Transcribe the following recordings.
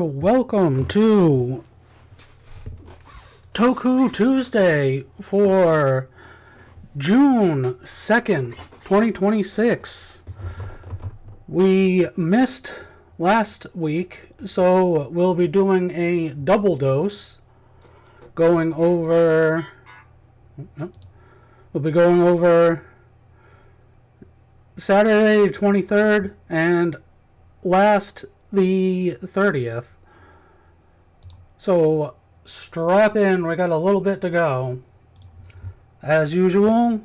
Welcome to Toku Tuesday for June 2nd, 2026. We missed last week, so we'll be doing a double dose, going over Saturday 23rd and last the 30th. So strap in, we got a little bit to go. As usual,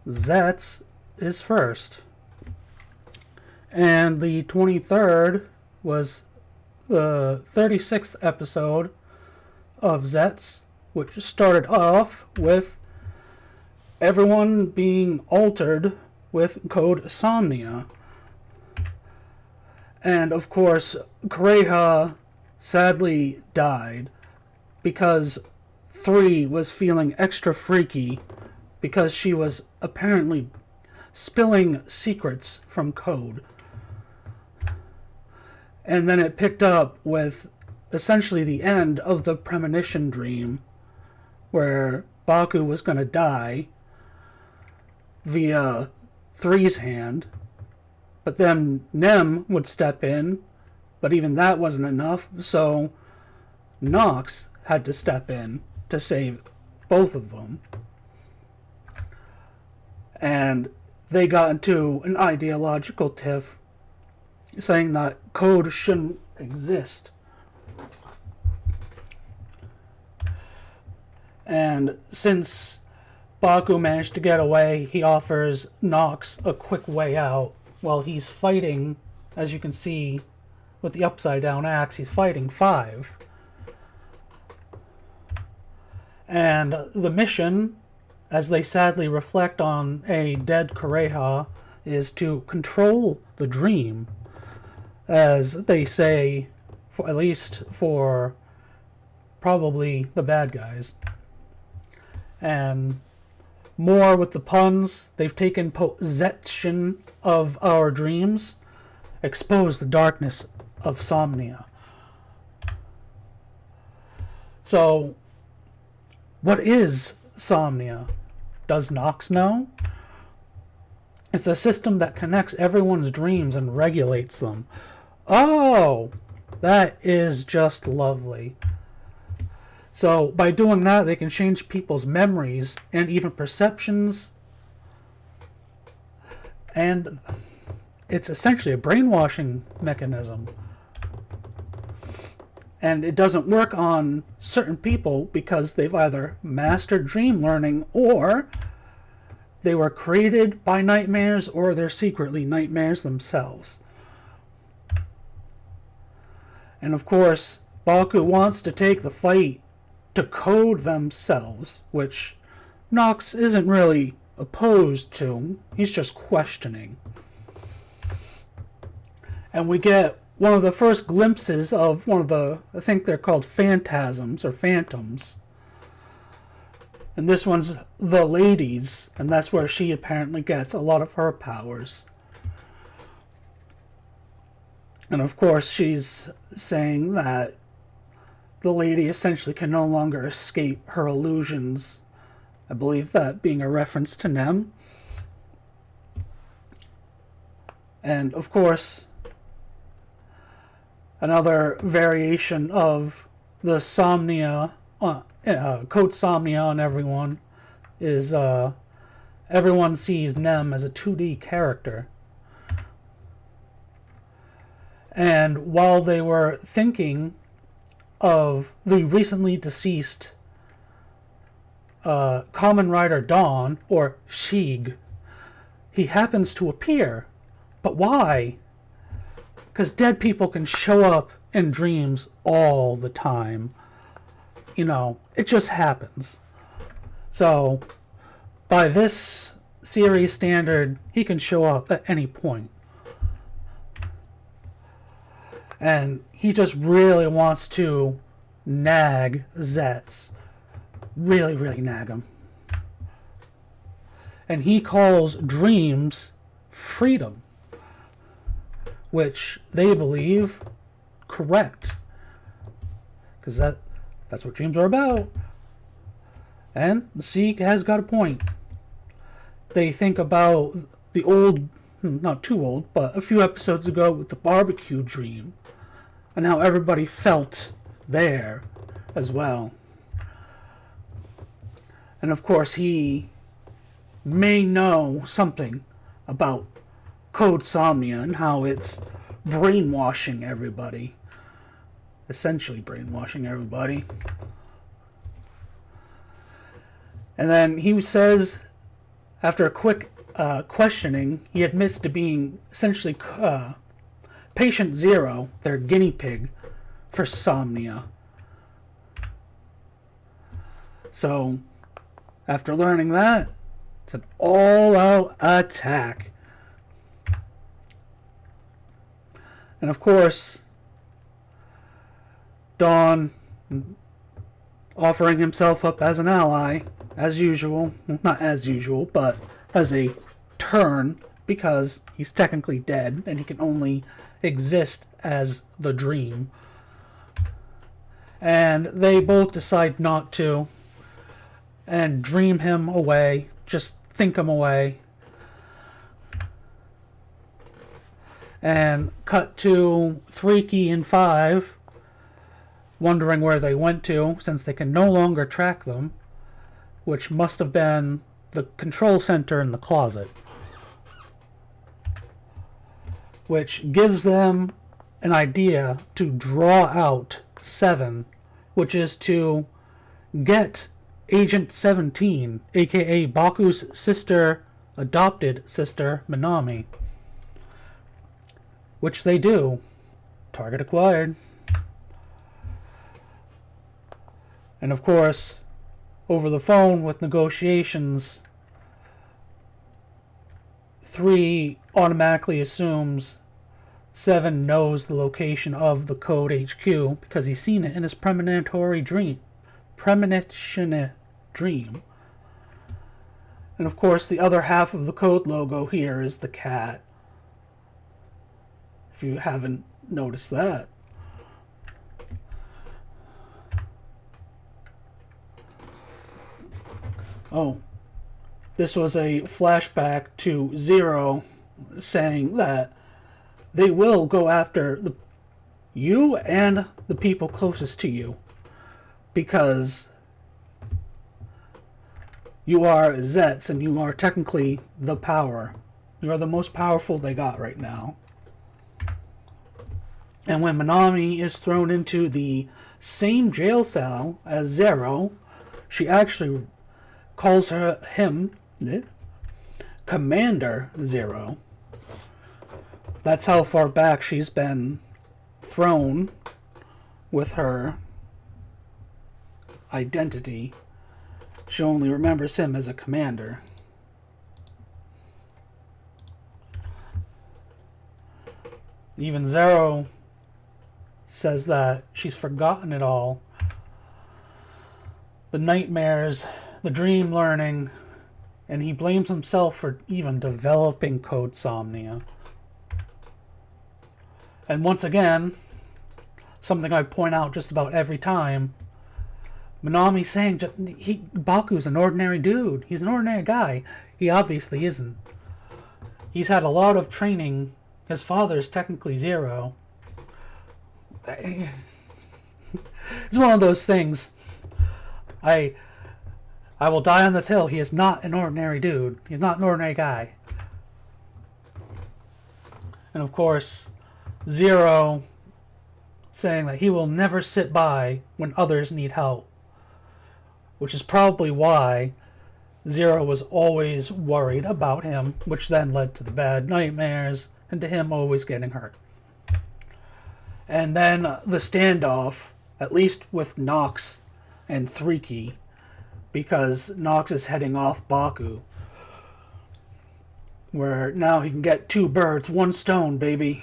Zeztz is first. And the 23rd was the 36th episode of Zeztz, which started off with everyone being altered with code Somnia. And of course, Kureha sadly died because 3 was feeling extra freaky because she was apparently spilling secrets from Code. And then it picked up with essentially the end of the premonition dream where Baku was going to die via 3's hand. But then Nem would step in, but even that wasn't enough, so Nox had to step in to save both of them. And they got into an ideological tiff, saying that Code shouldn't exist. And since Baku managed to get away, he offers Nox a quick way out. While he's fighting, as you can see with the upside down axe, he's fighting 5. And the mission, as they sadly reflect on a dead Kureha, is to control the dream, as they say, at least for probably the bad guys. And more with the puns, they've taken possession of our dreams, expose the darkness of Somnia. So, what is Somnia? Does Nox know? It's a system that connects everyone's dreams and regulates them. Oh, that is just lovely. So by doing that, they can change people's memories and even perceptions. And it's essentially a brainwashing mechanism. And it doesn't work on certain people because they've either mastered dream learning or they were created by nightmares or they're secretly nightmares themselves. And of course, Baku wants to take the fight to Code themselves, which Nox isn't really opposed to. He's just questioning. And we get one of the first glimpses of one of the, I think they're called phantasms or phantoms. And this one's the lady's, and that's where she apparently gets a lot of her powers. And of course she's saying that the lady essentially can no longer escape her illusions. I believe that being a reference to Nem. And of course, another variation of the Somnia, Code Somnia on everyone, is everyone sees Nem as a 2D character. And while they were thinking of the recently deceased Kamen Rider Dawn, or Shig, he happens to appear. But why? Because dead people can show up in dreams all the time. You know, it just happens. So, by this series standard, he can show up at any point. And he just really wants to nag Zeztz. Really, really nag him. And he calls dreams freedom, which they believe correct. Because that's what dreams are about. And Zeke has got a point. They think about the old, not too old, but a few episodes ago with the barbecue dream. And how everybody felt there as well. And of course he may know something about Code Somnia and how it's brainwashing everybody. Essentially brainwashing everybody. And then he says, after a quick questioning, he admits to being essentially patient zero, their guinea pig for Somnia. So, after learning that, it's an all-out attack. And of course, Dawn offering himself up as an ally, as usual. Well, not as usual, but as a turn, because he's technically dead and he can only exist as the dream. And they both decide not to and dream him away, just think him away. And cut to 3-Key and 5, wondering where they went to, since they can no longer track them, which must have been the control center in the closet. Which gives them an idea to draw out 7, which is to get Agent 17, aka Baku's sister, adopted sister, Minami. Which they do. Target acquired. And of course, over the phone with negotiations, 3 automatically assumes 7 knows the location of the Code HQ because he's seen it in his premonition dream. And of course, the other half of the Code logo here is the cat. If you haven't noticed that. Oh, this was a flashback to Zero saying that they will go after you and the people closest to you because you are Zeztz and you are technically the power. You are the most powerful they got right now. And when Minami is thrown into the same jail cell as Zero, she actually calls him Commander Zero. That's how far back she's been thrown with her identity. She only remembers him as a commander. Even Zero says that she's forgotten it all. The nightmares, the dream learning, and he blames himself for even developing Code Somnia. And once again, something I point out just about every time, Minami saying Baku's an ordinary dude. He's an ordinary guy. He obviously isn't. He's had a lot of training. His father's technically Zero. It's one of those things. I will die on this hill. He is not an ordinary dude. He's not an ordinary guy. And of course, Zero saying that he will never sit by when others need help. Which is probably why Zero was always worried about him, which then led to the bad nightmares and to him always getting hurt. And then the standoff, at least with Nox and 3-Key, because Nox is heading off Baku. Where now he can get 2 birds, 1 stone, baby.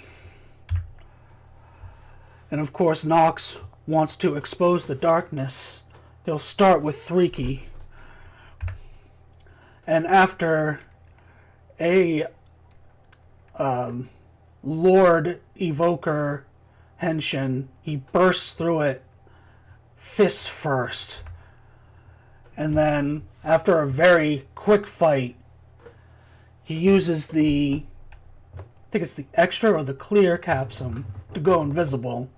And of course, Nox wants to expose the darkness. He'll start with 3-Key. And after a Lord Evoker henshin, he bursts through it fists first. And then, after a very quick fight, he uses the, I think it's the extra or the clear capsule to go invisible.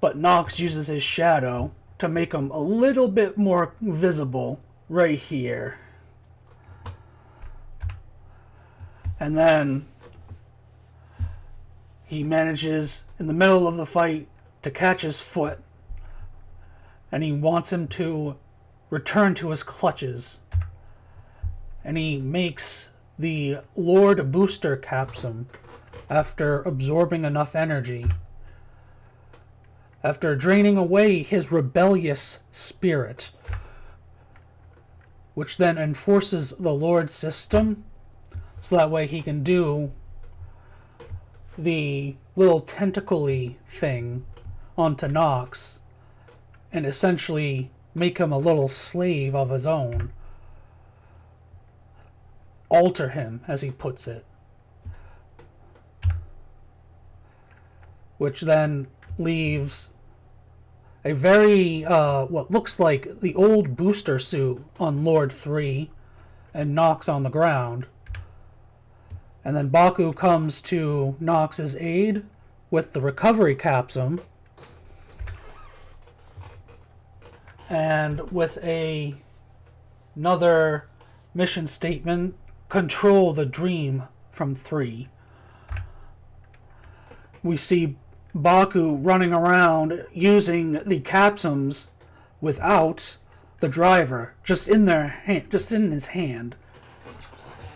But Nox uses his shadow to make him a little bit more visible right here. And then he manages, in the middle of the fight, to catch his foot. And he wants him to return to his clutches. And he makes the Lord Booster Capsule after absorbing enough energy. After draining away his rebellious spirit, which then enforces the Lord system, so that way he can do the little tentacle-y thing onto Nox and essentially make him a little slave of his own. Alter him, as he puts it. Which then leaves a very, what looks like the old booster suit on Lord 3 and Nox on the ground. And then Baku comes to Nox's aid with the recovery capsule. And with another mission statement, control the dream from 3. We see Baku running around using the capsules without the driver, just in his hand.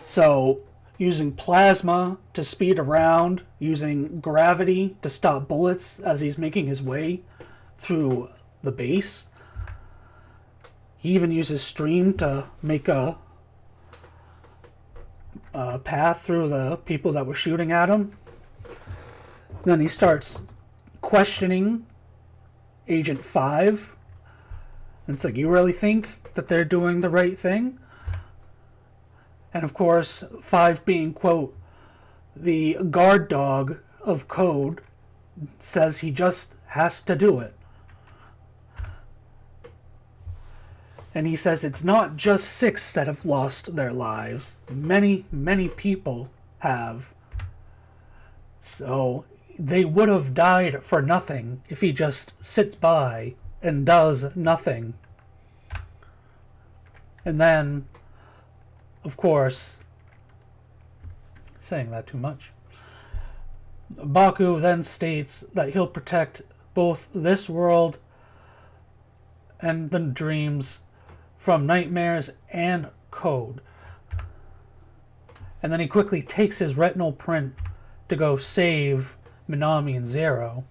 So, using plasma to speed around, using gravity to stop bullets as he's making his way through the base. He even uses stream to make a path through the people that were shooting at him. Then he starts questioning Agent 5. And it's like, you really think that they're doing the right thing? And of course, 5 being, quote, the guard dog of code, says he just has to do it. And he says it's not just 6 that have lost their lives. Many, many people have. So they would have died for nothing if he just sits by and does nothing. And then, of course, saying that too much, Baku then states that he'll protect both this world and the dreams from nightmares and code. And then he quickly takes his retinal print to go save Minami and Zero.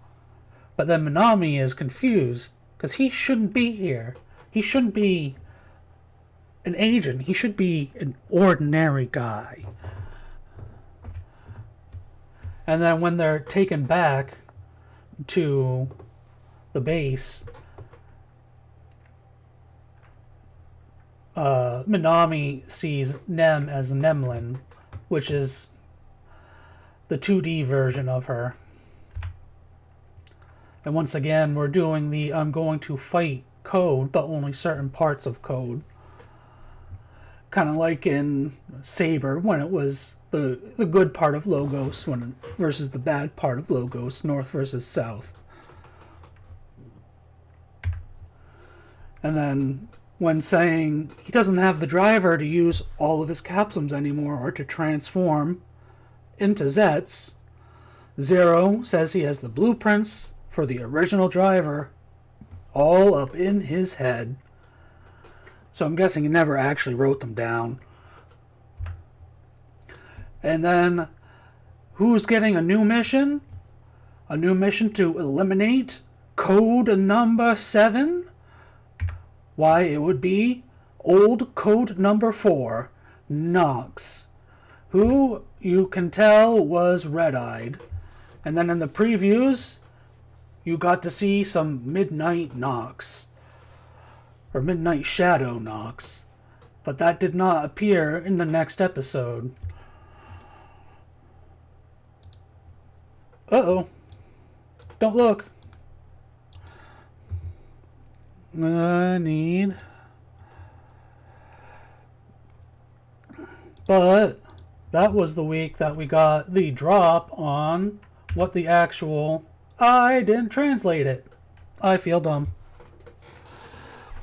But then Minami is confused because he shouldn't be here. He shouldn't be an agent. He should be an ordinary guy. And then when they're taken back to the base, Minami sees Nem as Nemlin, which is the 2D version of her. And once again, we're doing the I'm going to fight code, but only certain parts of code. Kind of like in Saber, when it was the good part of Logos versus the bad part of Logos, North versus South. And then when saying he doesn't have the driver to use all of his capsules anymore or to transform into Zeztz, Zero says he has the blueprints for the original driver all up in his head. So I'm guessing he never actually wrote them down. And then, who's getting a new mission? A new mission to eliminate code number 7? Why, it would be old code number 4, Nox, who you can tell was red-eyed. And then in the previews, you got to see some Midnight Nox, or Midnight Shadow Nox, but that did not appear in the next episode. Uh-oh. Don't look. I need... But that was the week that we got the drop on what the actual... I didn't translate it. I feel dumb.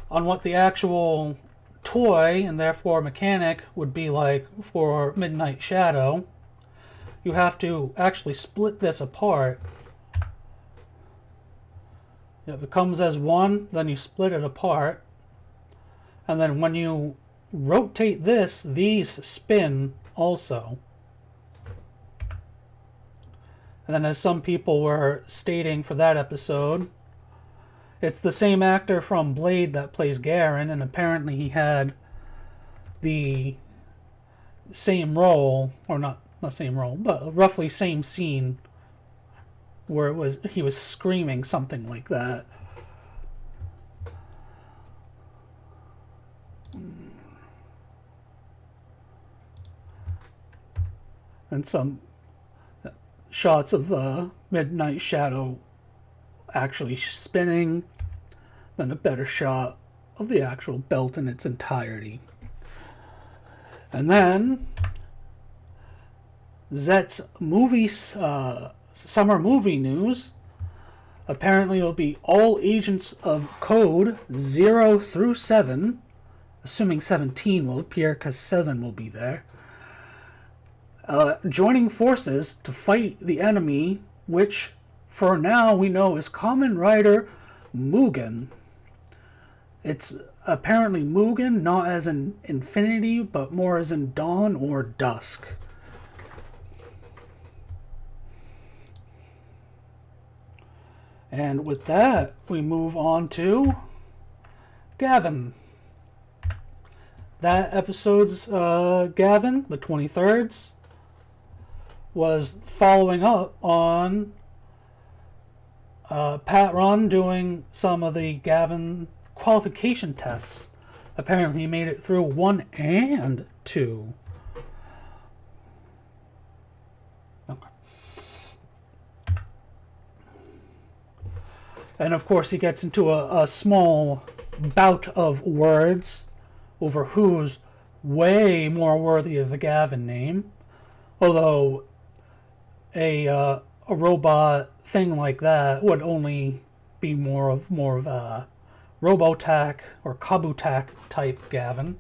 On what the actual toy and therefore mechanic would be like for Midnight Shadow. You have to actually split this apart. If it comes as one, then you split it apart. And then when you rotate this, these spin also. And then as some people were stating for that episode, it's the same actor from Blade that plays Garen, and apparently he had the same role, or not same role, but roughly same scene where he was screaming something like that. And some shots of Midnight Shadow actually spinning, then a better shot of the actual belt in its entirety. And then Zeztz summer movie news. Apparently it'll be all Agents of Code 0 through 7, assuming 17 will appear because 7 will be there, joining forces to fight the enemy, which for now we know is Kamen Rider Mugen. It's apparently Mugen, not as in infinity, but more as in dawn or dusk. And with that, we move on to Gavan. That episode's Gavan, the 23rd, was following up on Pat Ron doing some of the Gavan qualification tests. Apparently he made it through 1 and 2. Okay. And of course he gets into a small bout of words over who's way more worthy of the Gavan name. Although a robot thing like that would only be more of a Robotech or Kabutak type Gavan.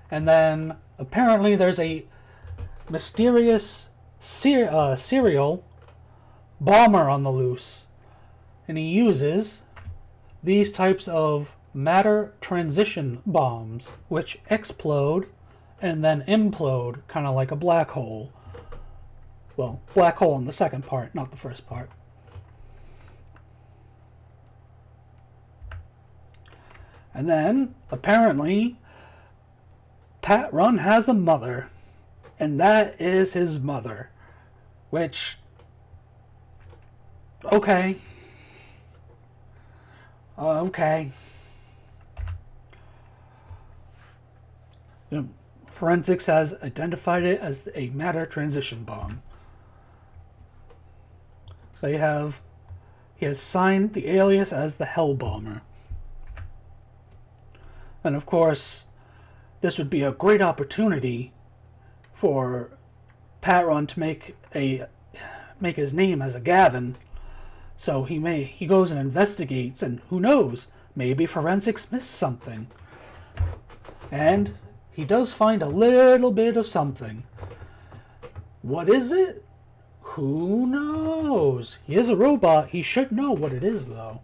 And then apparently there's a mysterious serial bomber on the loose, and he uses these types of matter transition bombs which explode and then implode, kind of like a black hole. Well, black hole in the second part, not the first part. And then, apparently, Pat Run has a mother, and that is his mother. Which, okay. Okay. Forensics has identified it as a matter transition bomb. He has signed the alias as the Hell Bomber. And of course, this would be a great opportunity for Pat Ron to make his name as a Gavan. So he goes and investigates, and who knows, maybe forensics missed something. And he does find a little bit of something. What is it? Who knows? He is a robot. He should know what it is, though.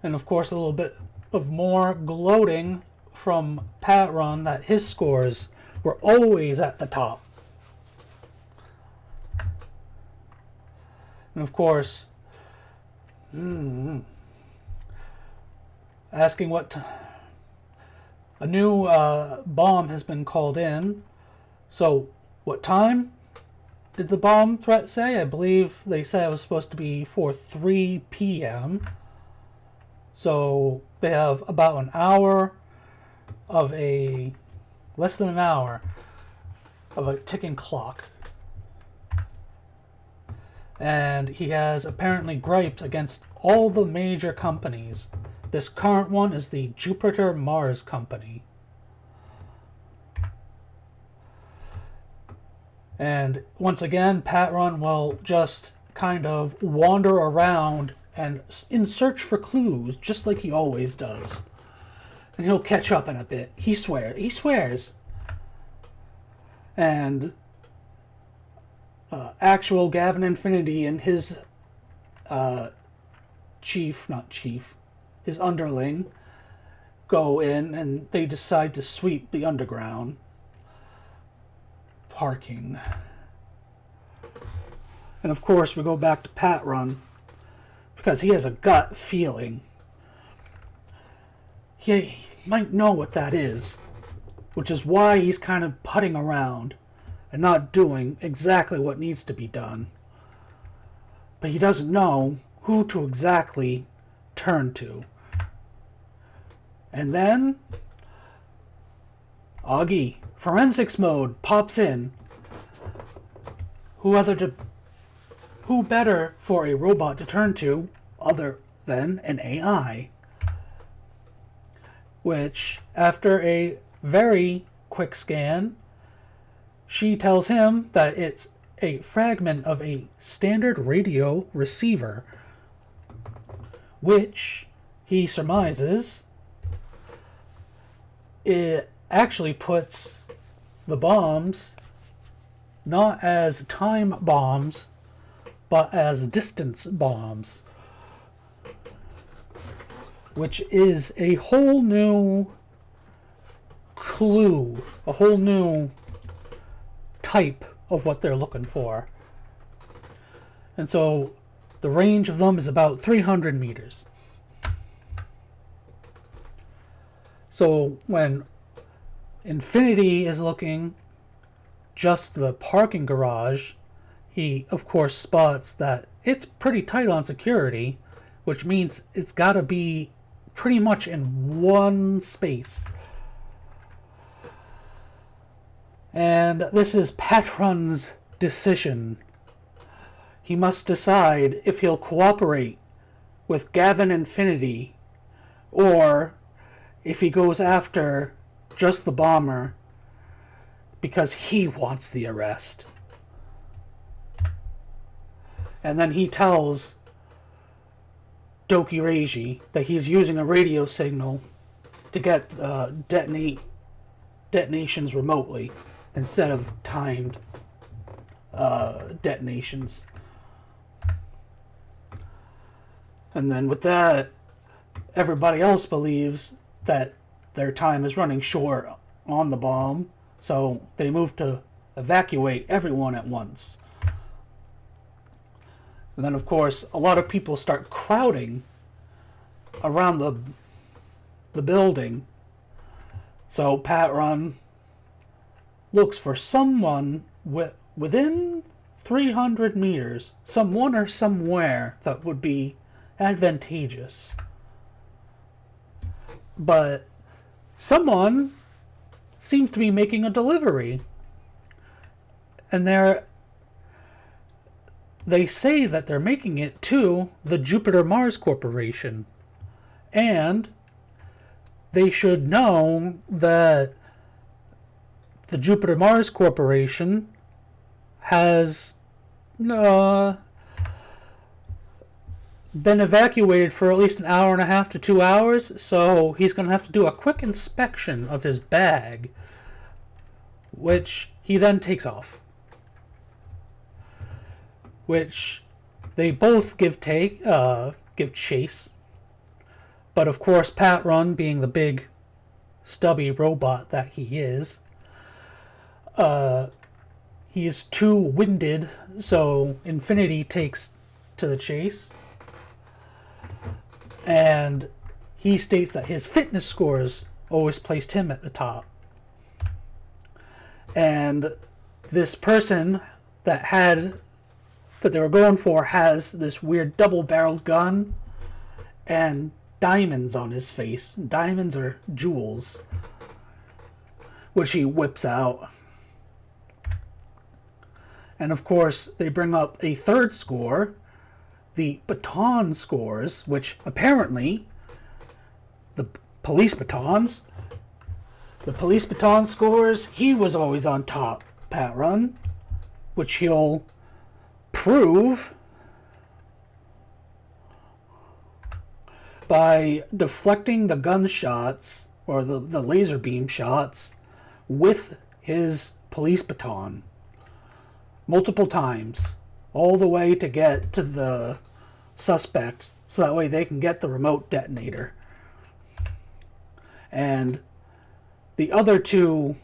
And of course, a little bit of more gloating from Pat Ron that his scores were always at the top. And of course, asking what a new bomb has been called in. So, what time did the bomb threat say? I believe they said it was supposed to be for 3 p.m. So, they have about an hour of less than an hour of a ticking clock. and he has apparently gripes against all the major companies. This current one is the Jupiter Mars Company. And once again, Patron will just kind of wander around and in search for clues, just like he always does. And he'll catch up in a bit. He swears. And actual Gavan Infinity and his his underling, go in and they decide to sweep the underground parking. And of course we go back to Patron because he has a gut feeling. He might know what that is, which is why he's kind of putting around and not doing exactly what needs to be done. But he doesn't know who to exactly turn to. And then Augie, forensics mode, pops in. Who better for a robot to turn to other than an AI? Which, after a very quick scan, she tells him that it's a fragment of a standard radio receiver, which he surmises it actually puts the bombs not as time bombs, but as distance bombs, which is a whole new clue, a whole new type of what they're looking for. And so the range of them is about 300 meters. So when Infinity is looking just the parking garage, he of course spots that it's pretty tight on security, which means it's got to be pretty much in one space. And this is Patron's decision. He must decide if he'll cooperate with Gavan Infinity or if he goes after just the bomber because he wants the arrest. And then he tells Doki Reiji that he's using a radio signal to get detonations remotely instead of timed detonations. And then with that, everybody else believes that their time is running short on the bomb, so they move to evacuate everyone at once. And then, of course, a lot of people start crowding around the building. So Patron looks for someone within 300 meters, someone or somewhere that would be advantageous. But someone seems to be making a delivery. And they say that they're making it to the Jupiter Mars Corporation. And they should know that the Jupiter Mars Corporation has been evacuated for at least an hour and a half to 2 hours, so he's going to have to do a quick inspection of his bag, which he then takes off. Which they both give chase. But of course, Patron, being the big, stubby robot that he is too winded, so Infinity takes to the chase. And he states that his fitness scores always placed him at the top. And this person that they were going for has this weird double-barreled gun and diamonds on his face. Diamonds are jewels, which he whips out. And of course, they bring up a third score, the baton scores, which apparently the police batons, scores, he was always on top, Pat Run, which he'll prove by deflecting the gunshots or the laser beam shots with his police baton multiple times, all the way to get to the suspect, so that way they can get the remote detonator. And the other two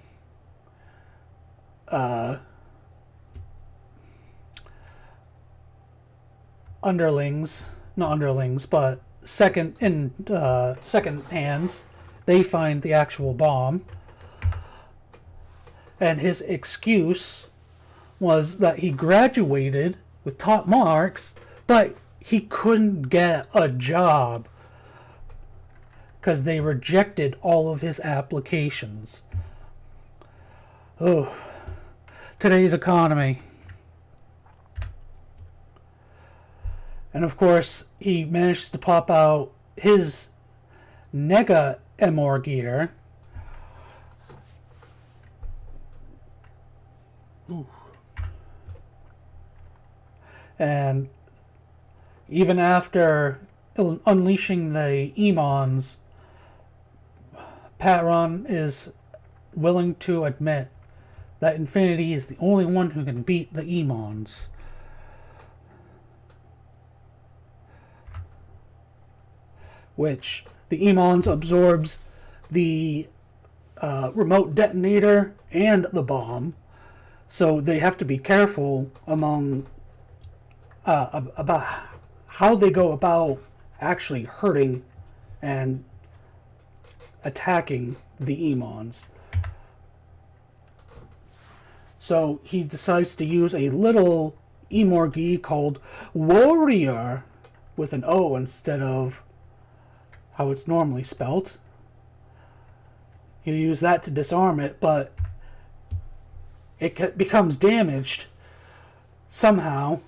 underlings, not underlings, but second hands, they find the actual bomb. And his excuse was that he graduated with top marks, but he couldn't get a job because they rejected all of his applications. Oh, today's economy. And of course, he managed to pop out his Nega Emor gear. Ooh. And even after unleashing the Emons, Patron is willing to admit that Infinity is the only one who can beat the Emons. Which the Emons absorbs the remote detonator and the bomb, so they have to be careful among about how they go about actually hurting and attacking the Emons. So he decides to use a little Emorgi called Warrior with an O instead of how it's normally spelt. You use that to disarm it, but it becomes damaged somehow,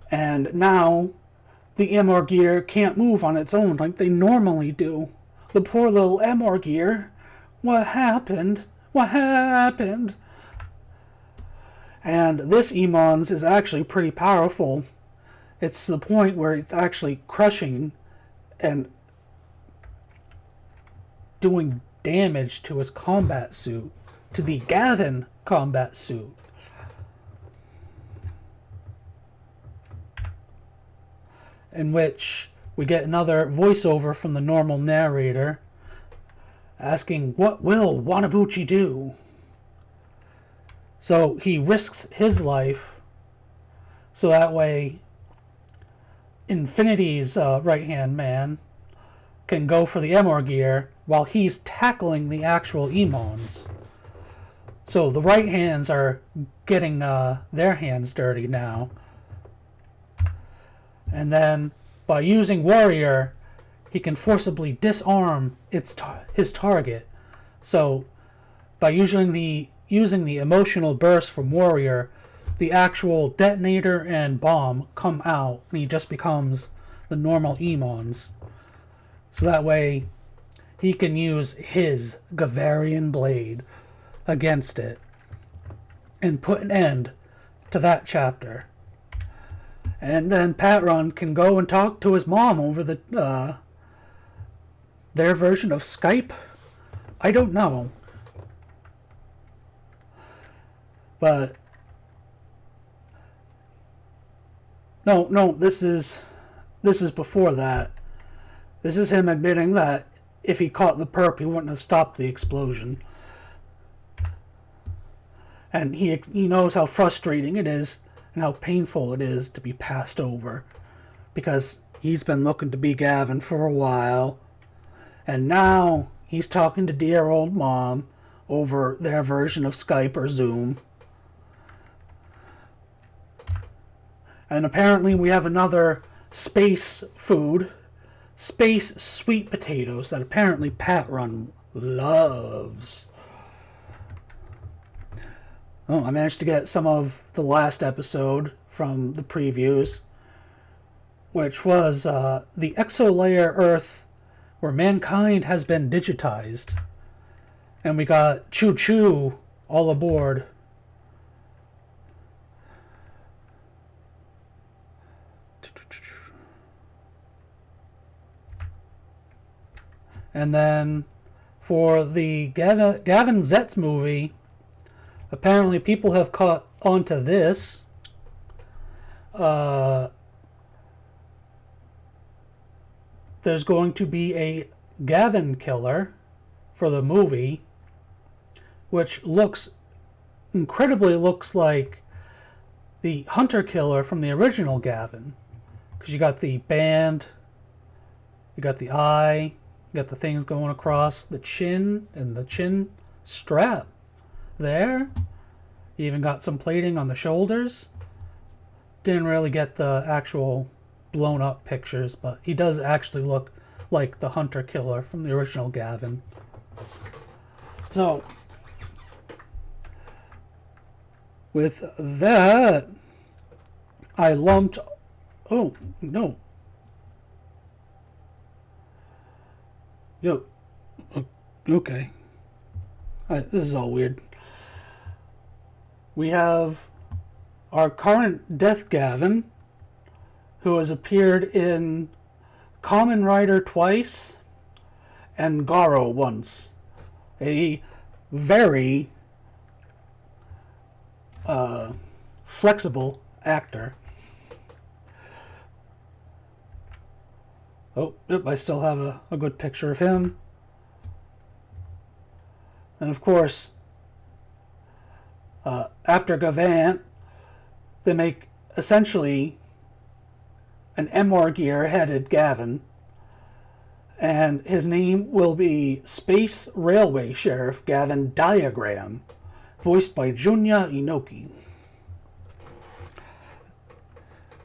and now the Emor gear can't move on its own like they normally do. The poor little Emor gear. What happened? What happened? And this Emons is actually pretty powerful. It's to the point where it's actually crushing and doing damage to his combat suit, to the Gavan combat suit. In which we get another voiceover from the normal narrator asking, "What will Wanabuchi do?" So he risks his life so that way Infinity's right-hand man can go for the Emor gear while he's tackling the actual Emons. So the right hands are getting their hands dirty now. And then by using Warrior, he can forcibly disarm his target. So by using the emotional burst from Warrior, the actual detonator and bomb come out, and he just becomes the normal Emons. So that way, he can use his Gavarian blade against it and put an end to that chapter. And then Patron can go and talk to his mom over their version of Skype. I don't know. But no, this is before that. This is him admitting that if he caught the perp, he wouldn't have stopped the explosion. And he knows how frustrating it is and how painful it is to be passed over, because he's been looking to be Gavan for a while, and now he's talking to dear old mom over their version of Skype or Zoom. And apparently we have another space food, space sweet potatoes, that apparently Patron loves. Oh, I managed to get some of the last episode from the previews, which was the exolayer Earth where mankind has been digitized. And we got Choo Choo all aboard. And then for the Gavan Zeztz movie, apparently people have caught onto this. There's going to be a Gavan killer for the movie, which incredibly looks like the hunter killer from the original Gavan. Because you got the band, you got the eye, you got the things going across the chin and the chin strap there. You even got some plating on the shoulders. Didn't really get the actual blown up pictures, but he does actually look like the hunter killer from the original Gavan. So, with that, I lumped... Oh, no. Yo. Okay. This is all weird. We have our current Death Gavan, who has appeared in Kamen Rider twice and Garo once. A very flexible actor. Oh, yep, I still have a good picture of him. And of course, after Gavan, they make essentially an MR gear-headed Gavan, and his name will be Space Railway Sheriff Gavan Diagram, voiced by Junya Inoki.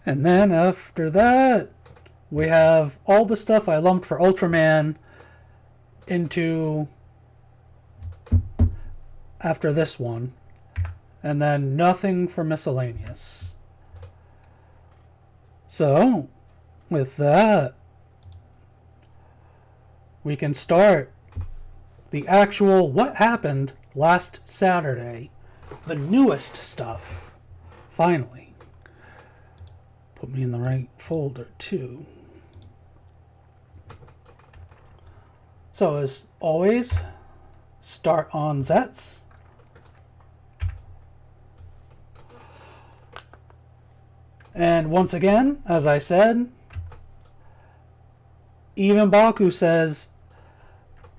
And then after that, we have all the stuff I lumped for Ultraman into after this one, and then nothing for miscellaneous. So, with that, we can start the actual what happened last Saturday, the newest stuff, finally. Put me in the right folder too. So as always, start on Zeztz. And once again, as I said, even Baku says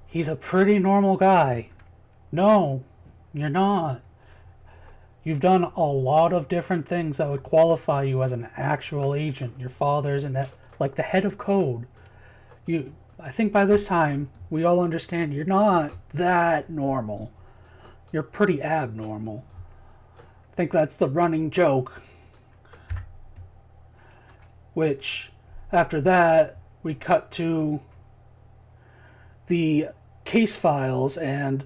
he's a pretty normal guy. No, you're not. You've done a lot of different things that would qualify you as an actual agent. Your father's like the head of code. I think by this time we all understand you're not that normal. You're pretty abnormal. I think that's the running joke. Which, after that, we cut to the case files and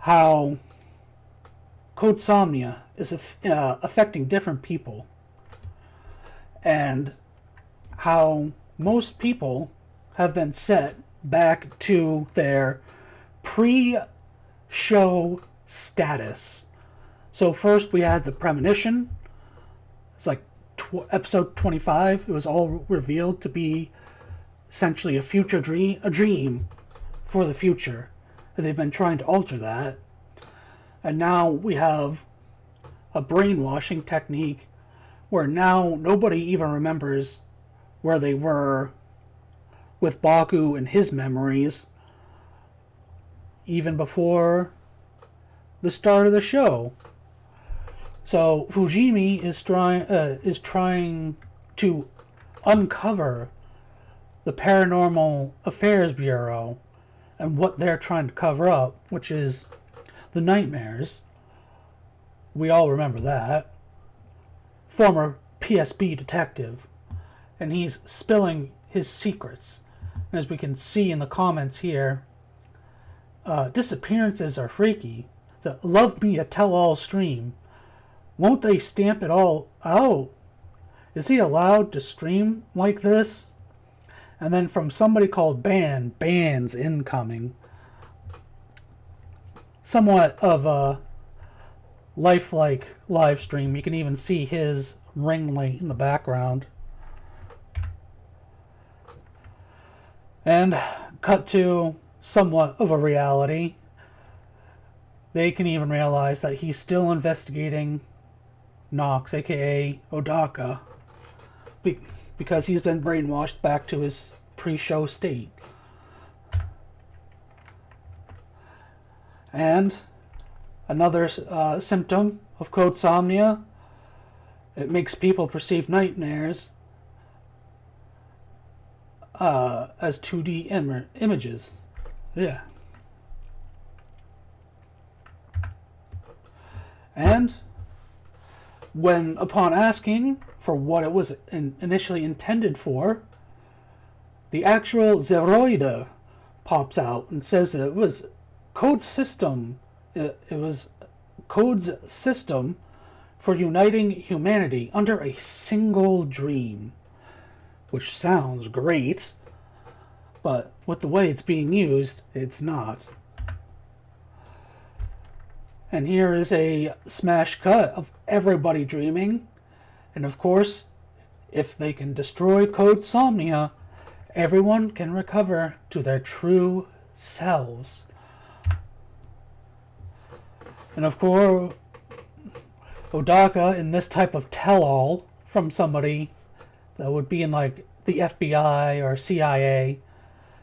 how Codesomnia is affecting different people. And how most people have been set back to their pre-show status. So first we had the premonition. It's like episode 25. It was all revealed to be essentially a dream for the future. And they've been trying to alter that. And now we have a brainwashing technique where now nobody even remembers where they were with Baku and his memories even before the start of the show. So Fujimi is trying to uncover the Paranormal Affairs Bureau and what they're trying to cover up, which is the nightmares. We all remember that. Former PSB detective. And he's spilling his secrets. And as we can see in the comments here, disappearances are freaky. love me a tell-all stream. Won't they stamp it all out? Is he allowed to stream like this? And then from somebody called Bans incoming. Somewhat of a lifelike live stream. You can even see his ring light in the background. And cut to somewhat of a reality. They can even realize that he's still investigating Nox, aka Odaka, because he's been brainwashed back to his pre-show state. And another symptom of codesomnia, it makes people perceive nightmares as 2D images. Yeah. And when, upon asking for what it was initially intended for, the actual Zeroida pops out and says that it was code system. It was code's system for uniting humanity under a single dream, which sounds great, but with the way it's being used, it's not. And here is a smash cut of everybody dreaming. And of course, if they can destroy codesomnia, everyone can recover to their true selves. And of course, Odaka, in this type of tell-all from somebody that would be in like the FBI or CIA,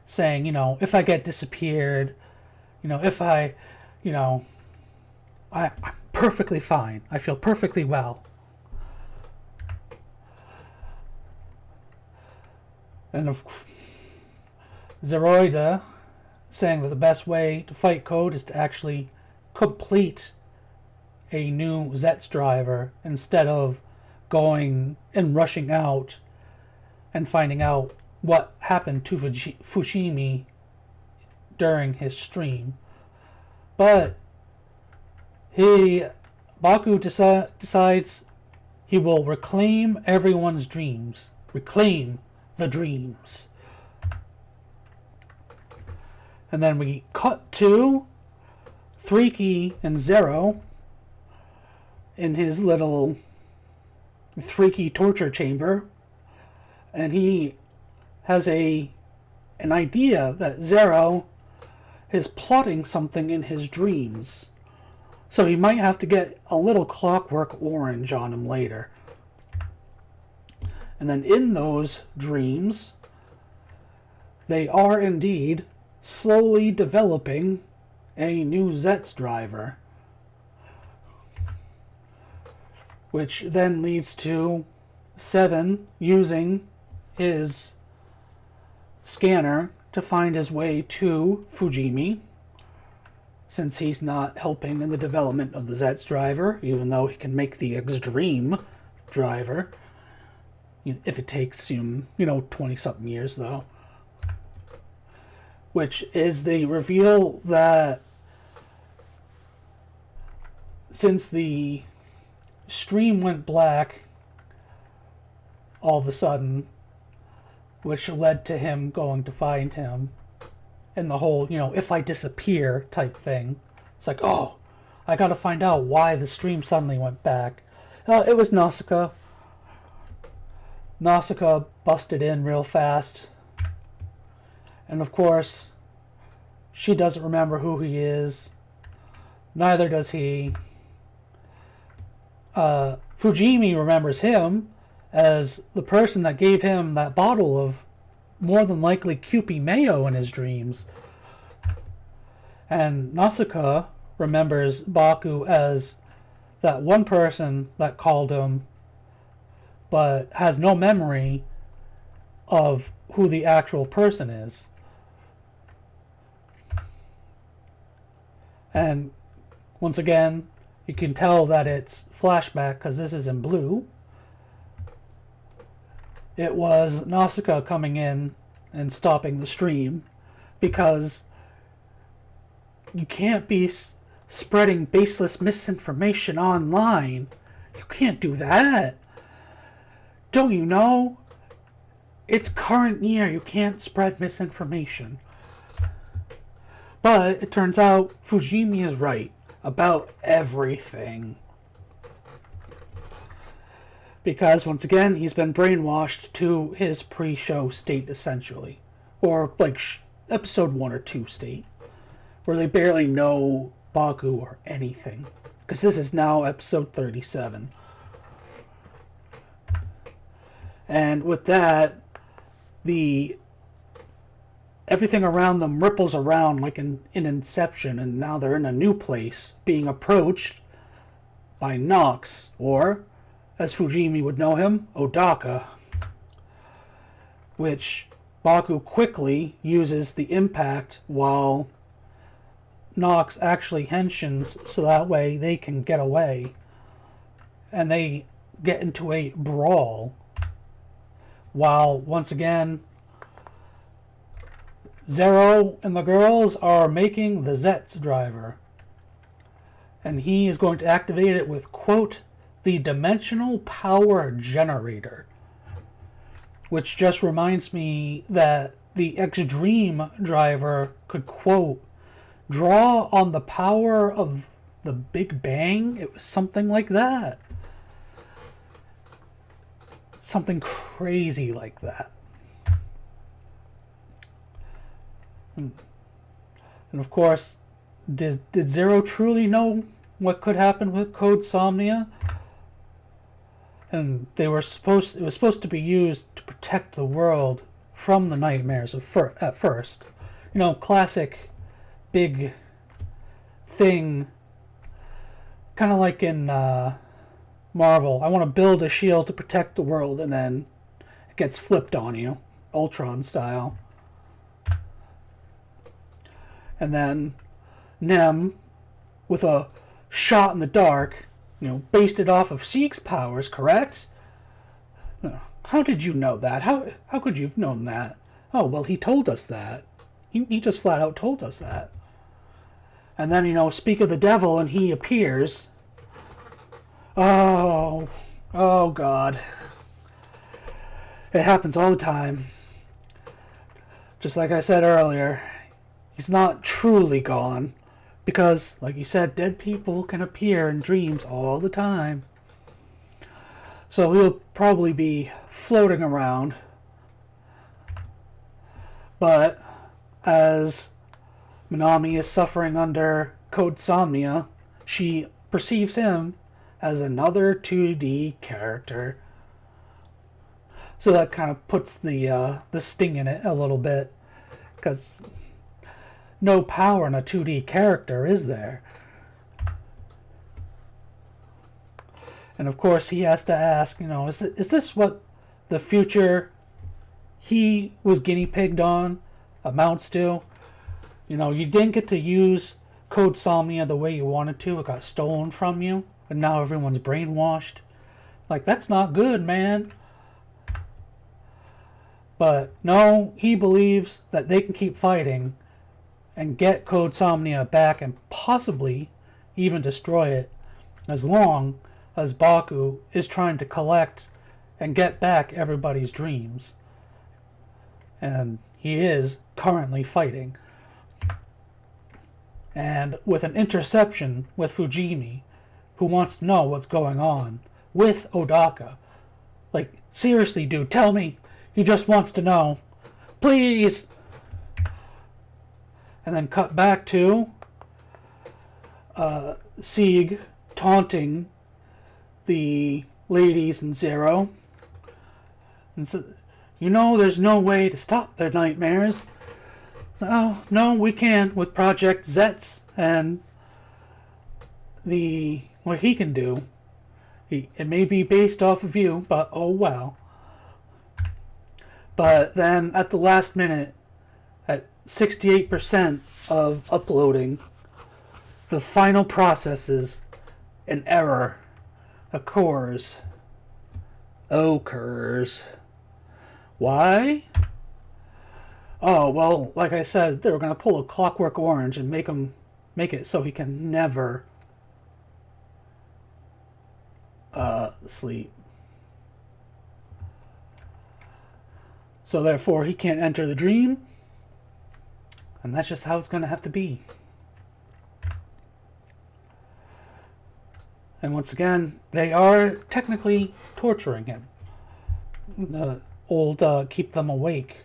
saying, if I get disappeared, if I, I'm perfectly fine. I feel perfectly well. And of Zeroida saying that the best way to fight code is to actually complete a new Zeztz driver instead of going and rushing out and finding out what happened to Fushimi during his stream. But Baku decides he will reclaim everyone's dreams. Reclaim the dreams. And then we cut to 3-Key and Zero in his little 3-Key torture chamber. And he has an idea that Zero is plotting something in his dreams. So he might have to get a little Clockwork Orange on him later. And then in those dreams, they are indeed slowly developing a new Zeztz driver. Which then leads to Seven using his scanner to find his way to Fujimi, since he's not helping in the development of the Zeztz driver, even though he can make the Extreme driver, if it takes him, 20-something years, though. Which is the reveal that since the stream went black all of a sudden, which led to him going to find him, and the whole, if I disappear type thing. It's like, oh, I gotta find out why the stream suddenly went back. It was Nausicaa. Nausicaa busted in real fast. And of course, she doesn't remember who he is. Neither does he. Fujimi remembers him as the person that gave him that bottle of more than likely Kewpie mayo in his dreams. And Nausicaa remembers Baku as that one person that called him, but has no memory of who the actual person is. And once again, you can tell that it's flashback because this is in blue. It was Nausicaa coming in and stopping the stream, because you can't be spreading baseless misinformation online. You can't do that. Don't you know? It's current year. You can't spread misinformation. But it turns out Fujimi is right about everything. Because, once again, he's been brainwashed to his pre-show state, essentially. Or, like, episode 1 or 2 state. Where they barely know Baku or anything. Because this is now episode 37. And with that, everything around them ripples around like in Inception, and now they're in a new place, being approached by Nox, or, as Fujimi would know him, Odaka, which Baku quickly uses the impact while Nox actually henshins so that way they can get away. And they get into a brawl while, once again, Zero and the girls are making the Zeztz driver. And he is going to activate it with, quote, the dimensional power generator. Which just reminds me that the Extreme driver could, quote, draw on the power of the Big Bang. It was something like that. Something crazy like that. And of course, did Zero truly know what could happen with Code Somnia? And it was supposed to be used to protect the world from the nightmares at first. You know, classic big thing, kind of like in Marvel. I want to build a shield to protect the world, and then it gets flipped on you, Ultron style. And then Nem, with a shot in the dark, based it off of Sieg's powers, correct? How did you know that? How could you have known that? Oh, well, he told us that. He just flat out told us that. And then, speak of the devil, and he appears. Oh, God. It happens all the time. Just like I said earlier, he's not truly gone. Because, like you said, dead people can appear in dreams all the time. So he'll probably be floating around. But as Minami is suffering under Code Somnia, she perceives him as another 2D character. So that kind of puts the sting in it a little bit. Because no power in a 2D character, is there? And of course he has to ask, is this what the future he was guinea pigged on amounts to? You didn't get to use Code Somnia the way you wanted to. It got stolen from you, and now everyone's brainwashed. Like, that's not good, man. But no, he believes that they can keep fighting and get Code Somnia back and possibly even destroy it, as long as Baku is trying to collect and get back everybody's dreams. And he is currently fighting. And with an interception with Fujimi, who wants to know what's going on, with Odaka. Like, seriously, dude, tell me. He just wants to know. Please! And then cut back to Sieg taunting the ladies in Zero. And so, there's no way to stop their nightmares. So, oh, no, we can with Project Zeztz and what he can do. It may be based off of you, but oh well. But then at the last minute, at 68% of uploading, the final processes, an error occurs. Why? Oh, well, like I said, they were going to pull a Clockwork Orange and make them make it so he can never sleep. So therefore, he can't enter the dream. And that's just how it's going to have to be. And once again, they are technically torturing him. The old keep them awake.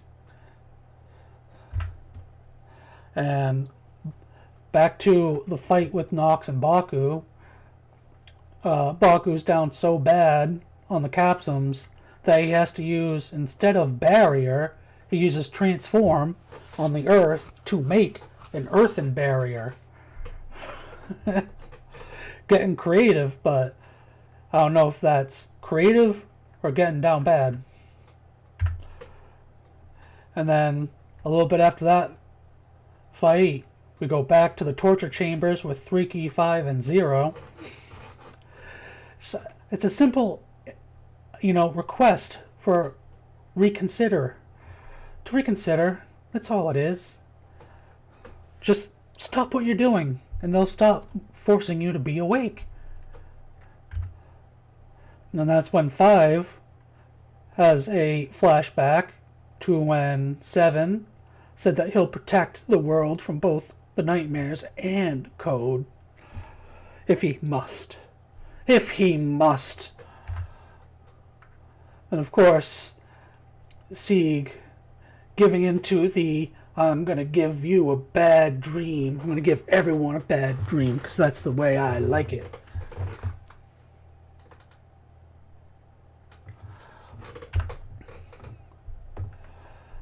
And back to the fight with Nox and Baku. Baku's down so bad on the Capsums that he has to use, instead of barrier, he uses transform on the earth to make an earthen barrier. Getting creative, but I don't know if that's creative or getting down bad. And then a little bit after that fight, we go back to the torture chambers with 3 Key 5 and 0. So it's a simple, request for reconsider. To reconsider, that's all it is. Just stop what you're doing, and they'll stop forcing you to be awake. And that's when 5 has a flashback to when 7 said that he'll protect the world from both the nightmares and Code. If he must. If he must. And of course, Sieg giving into the I'm going to give you a bad dream. I'm going to give everyone a bad dream because that's the way I like it.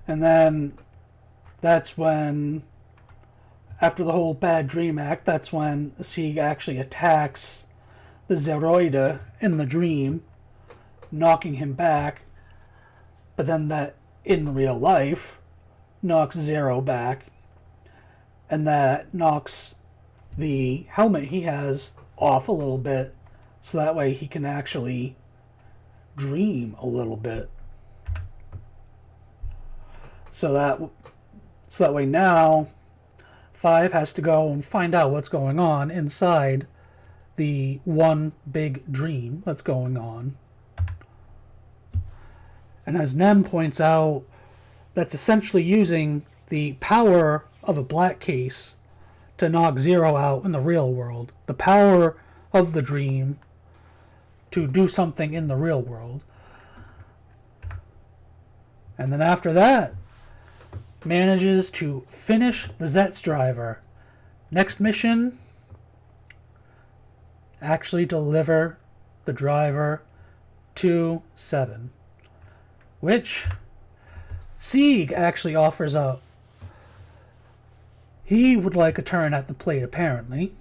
And then that's when, after the whole bad dream act, that's when Sieg actually attacks the Zeroide in the dream, knocking him back. But then that, in real life, knocks Zero back, and that knocks the helmet he has off a little bit, so that way he can actually dream a little bit. So that way now 5 has to go and find out what's going on inside the one big dream that's going on. And as Nem points out, that's essentially using the power of a black case to knock Zero out in the real world. The power of the dream to do something in the real world. And then after that, manages to finish the Zeztz driver. Next mission, actually deliver the driver to 7. Which Sieg actually offers up. He would like a turn at the plate, apparently.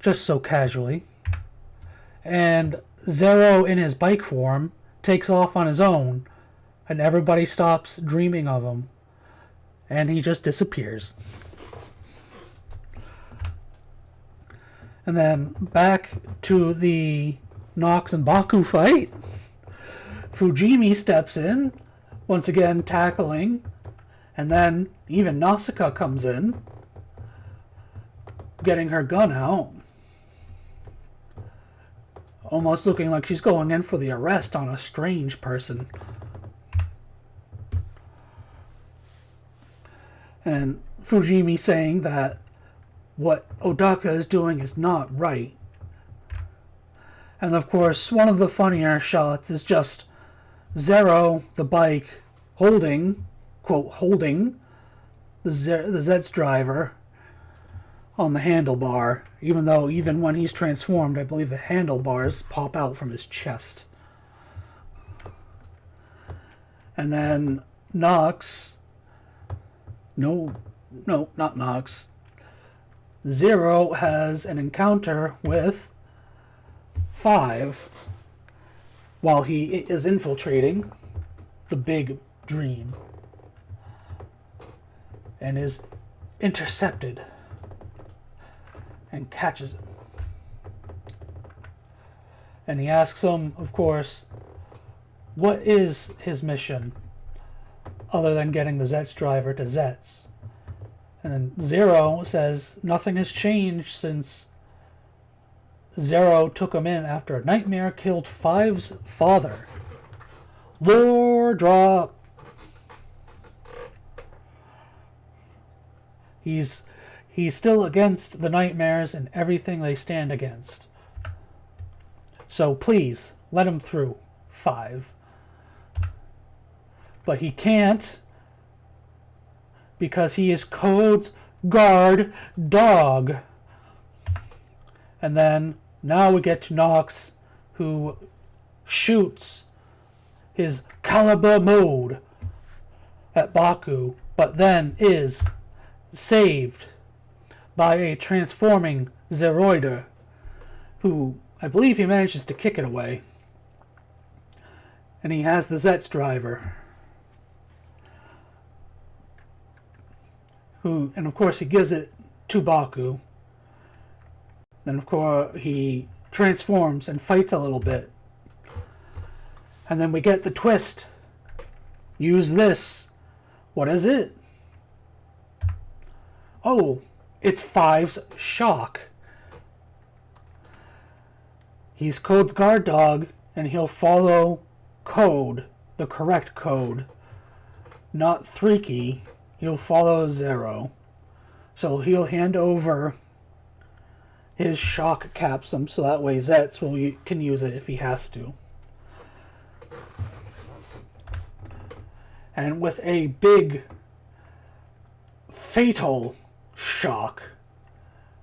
Just so casually. And Zero, in his bike form, takes off on his own, and everybody stops dreaming of him. And he just disappears. And then back to the Nox and Baku fight. Fujimi steps in, once again tackling, and then even Nausicaa comes in, getting her gun out, almost looking like she's going in for the arrest on a strange person. And Fujimi saying that what Odaka is doing is not right. And of course, one of the funnier shots is just Zero, the bike, holding the Zeztz driver on the handlebar, even though even when he's transformed, I believe the handlebars pop out from his chest. And then Nox, no, not Nox, Zero has an encounter with 5 while he is infiltrating the big dream, and is intercepted and catches him. And he asks him, of course, what is his mission other than getting the Zeztz driver to Zeztz? And then Zero says nothing has changed since Zero took him in after a nightmare killed Five's father. Lore drop. He's still against the nightmares and everything they stand against. So please, let him through, Five. But he can't because he is Code's guard dog. And then now we get to Nox, who shoots his caliber mode at Baku, but then is saved by a transforming Zeroider, who I believe he manages to kick it away. And he has the Zeztz driver, and of course he gives it to Baku. Then of course he transforms and fights a little bit. And then we get the twist. Use this. What is it? Oh, it's Five's shock. He's Code's guard dog, and he'll follow Code, the correct code. Not Threaky. He'll follow Zero. So he'll hand over his shock capsule so that way Zeztz can use it if he has to. And with a big fatal shock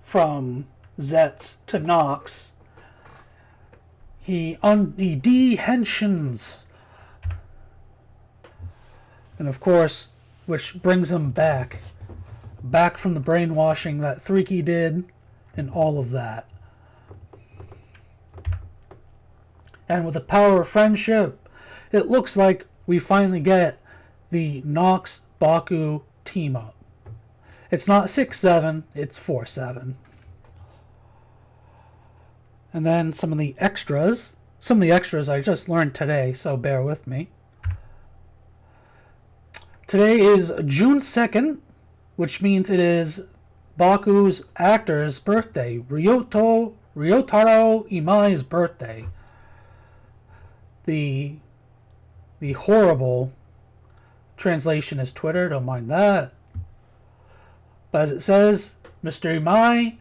from Zeztz to Nox, he dehensions. And of course, which brings him back from the brainwashing that Threaky did and all of that. And with the power of friendship, it looks like we finally get the Nox Baku team up. It's not 6-7, it's 4-7. And then some of the extras I just learned today, so bear with me. Today is June 2nd, which means it is Baku's actor's birthday, Ryotaro Imai's birthday. The horrible translation is Twitter, don't mind that. But as it says, Mr. Imai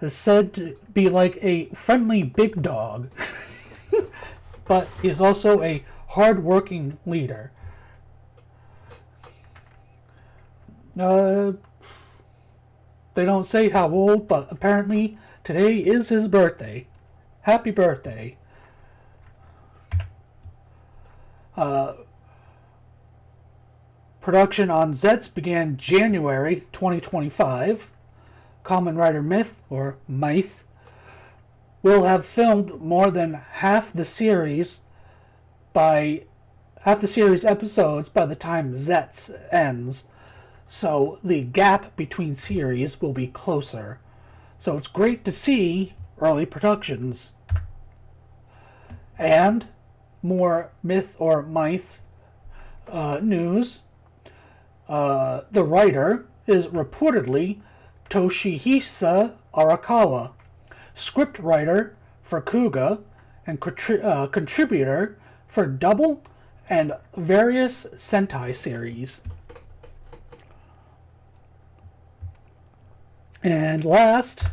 is said to be like a friendly big dog, but he's also a hard-working leader. They don't say how old, but apparently today is his birthday. Happy birthday. Production on Zeztz began January 2025. Kamen Rider Myth, or Myth, will have filmed more than half the series episodes by the time Zeztz ends. So the gap between series will be closer. So it's great to see early productions. And more Myth or Myth news. The writer is reportedly Toshihisa Arakawa, script writer for Kuga and contributor for Double and various Sentai series. And last,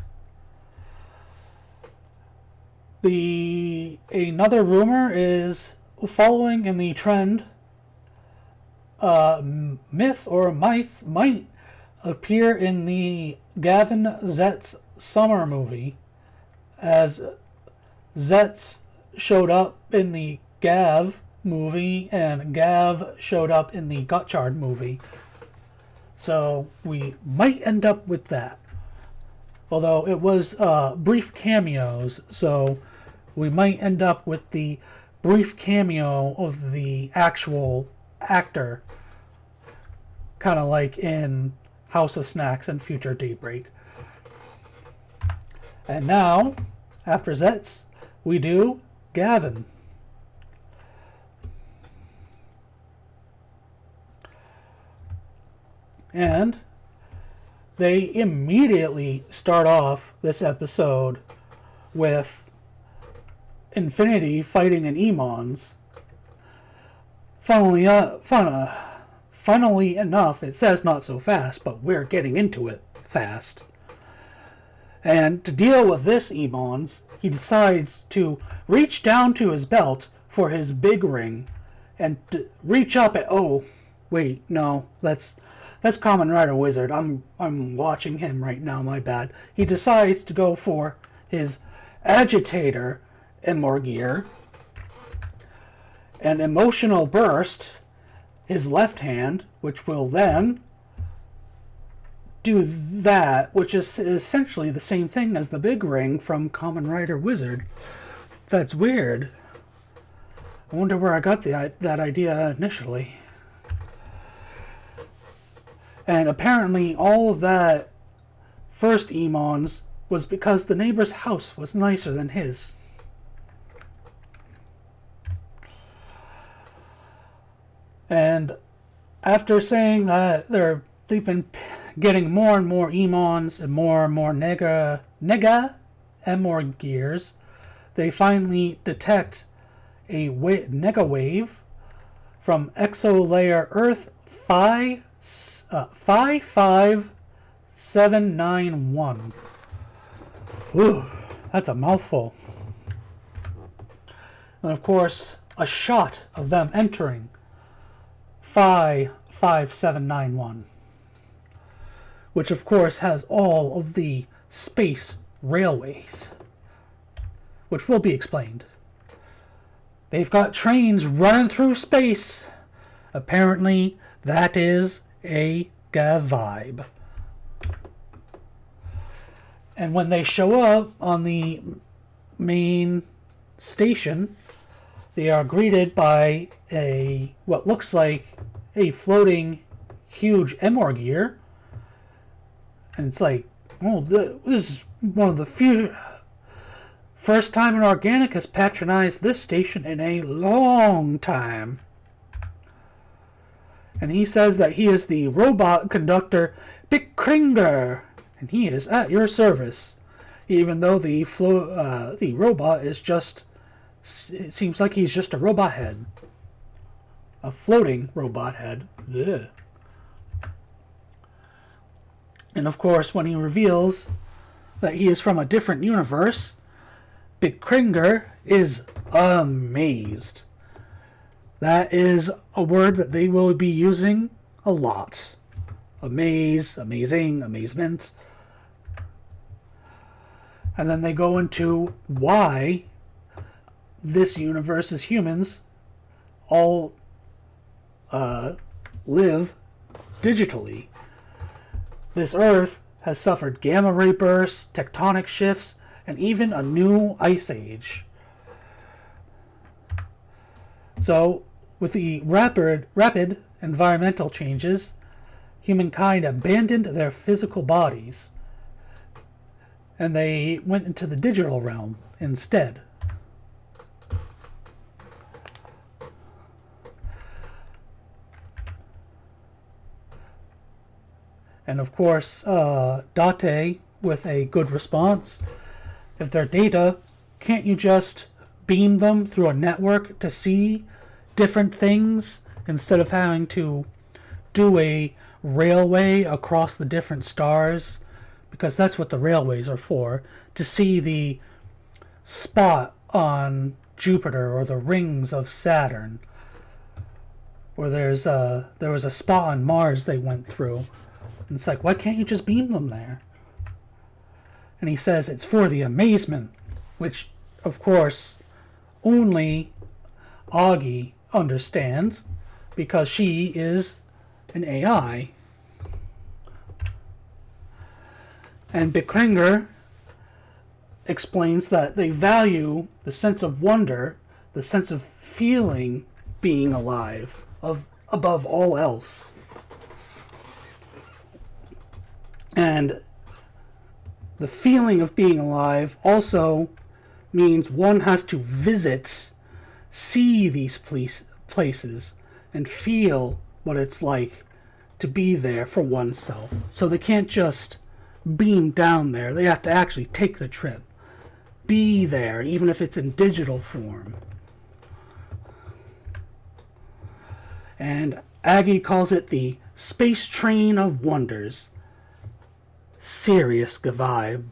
another rumor is following in the trend. Myth or Myth might appear in the Gavan Zeztz summer movie, as Zeztz showed up in the Gav movie and Gav showed up in the Gotchard movie. So we might end up with that. Although it was brief cameos, so we might end up with the brief cameo of the actual actor, kind of like in House of Snacks and Future Daybreak. And now, after Zeztz, we do Gavan. And they immediately start off this episode with Infinity fighting an Emons. Funnily enough, it says not so fast, but we're getting into it fast. And to deal with this Emons, he decides to reach down to his belt for his big ring and reach up at... Oh, wait, no, that's Kamen Rider Wizard. I'm watching him right now, my bad. He decides to go for his agitator Gear, an emotional burst, his left hand, which will then do that, which is essentially the same thing as the big ring from Kamen Rider Wizard. That's weird. I wonder where I got that idea initially. And apparently all of that first Emons was because the neighbor's house was nicer than his. And after saying that they've been getting more and more Emons and more Nega Gears, they finally detect a Nega wave from exolayer Earth 55791. Ooh, that's a mouthful. And of course, a shot of them entering 55791, which of course has all of the space railways, which will be explained. They've got trains running through space. Apparently, that is a vibe. And when they show up on the main station, they are greeted by what looks like a floating huge Gear. And it's like, oh, this is one of the few... First time an organic has patronized this station in a long time. And he says that he is the robot conductor Bickkringer, and he is at your service. Even though the robot is just... It seems like he's just a robot head. A floating robot head. Ugh. And of course, when he reveals that he is from a different universe, Bickkringer is amazed. That is a word that they will be using a lot. Amaze, amazing, amazement. And then they go into why this universe's humans all live digitally. This Earth has suffered gamma ray bursts, tectonic shifts, and even a new ice age. So, with the rapid environmental changes, humankind abandoned their physical bodies, and they went into the digital realm instead. And of course, Date with a good response. If they're data, can't you just beam them through a network to see different things instead of having to do a railway across the different stars? Because that's what the railways are for, to see the spot on Jupiter or the rings of Saturn. Or there was a spot on Mars they went through. And it's like, why can't you just beam them there? And he says it's for the amazement, which, of course, only Augie understands, because she is an AI. And Bickkringer explains that they value the sense of wonder, the sense of feeling being alive, above all else. And the feeling of being alive also means one has to visit, see these places, and feel what it's like to be there for oneself. So they can't just beam down there. They have to actually take the trip. Be there, even if it's in digital form. And Aggie calls it the Space Train of Wonders. Serious vibe.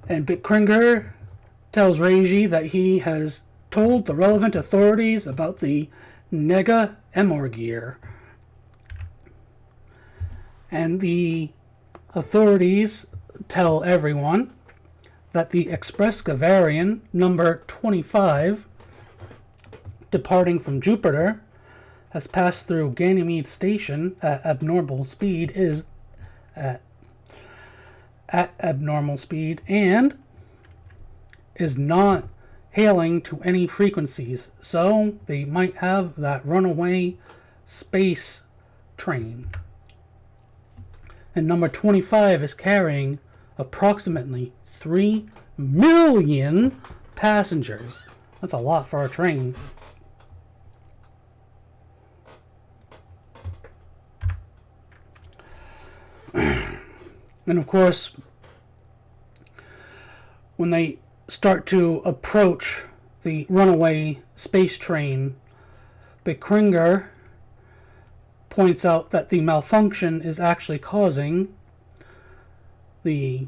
And Bittkringer tells Reiji that he has told the relevant authorities about the Nega Emorgear. And the authorities tell everyone that the Express Gavarian number 25, departing from Jupiter, has passed through Ganymede Station at abnormal speed and is not hailing to any frequencies, so they might have that runaway space train. And number 25 is carrying approximately 3 million passengers. That's a lot for a train. And of course, when they start to approach the runaway space train, Bittkringer points out that the malfunction is actually causing the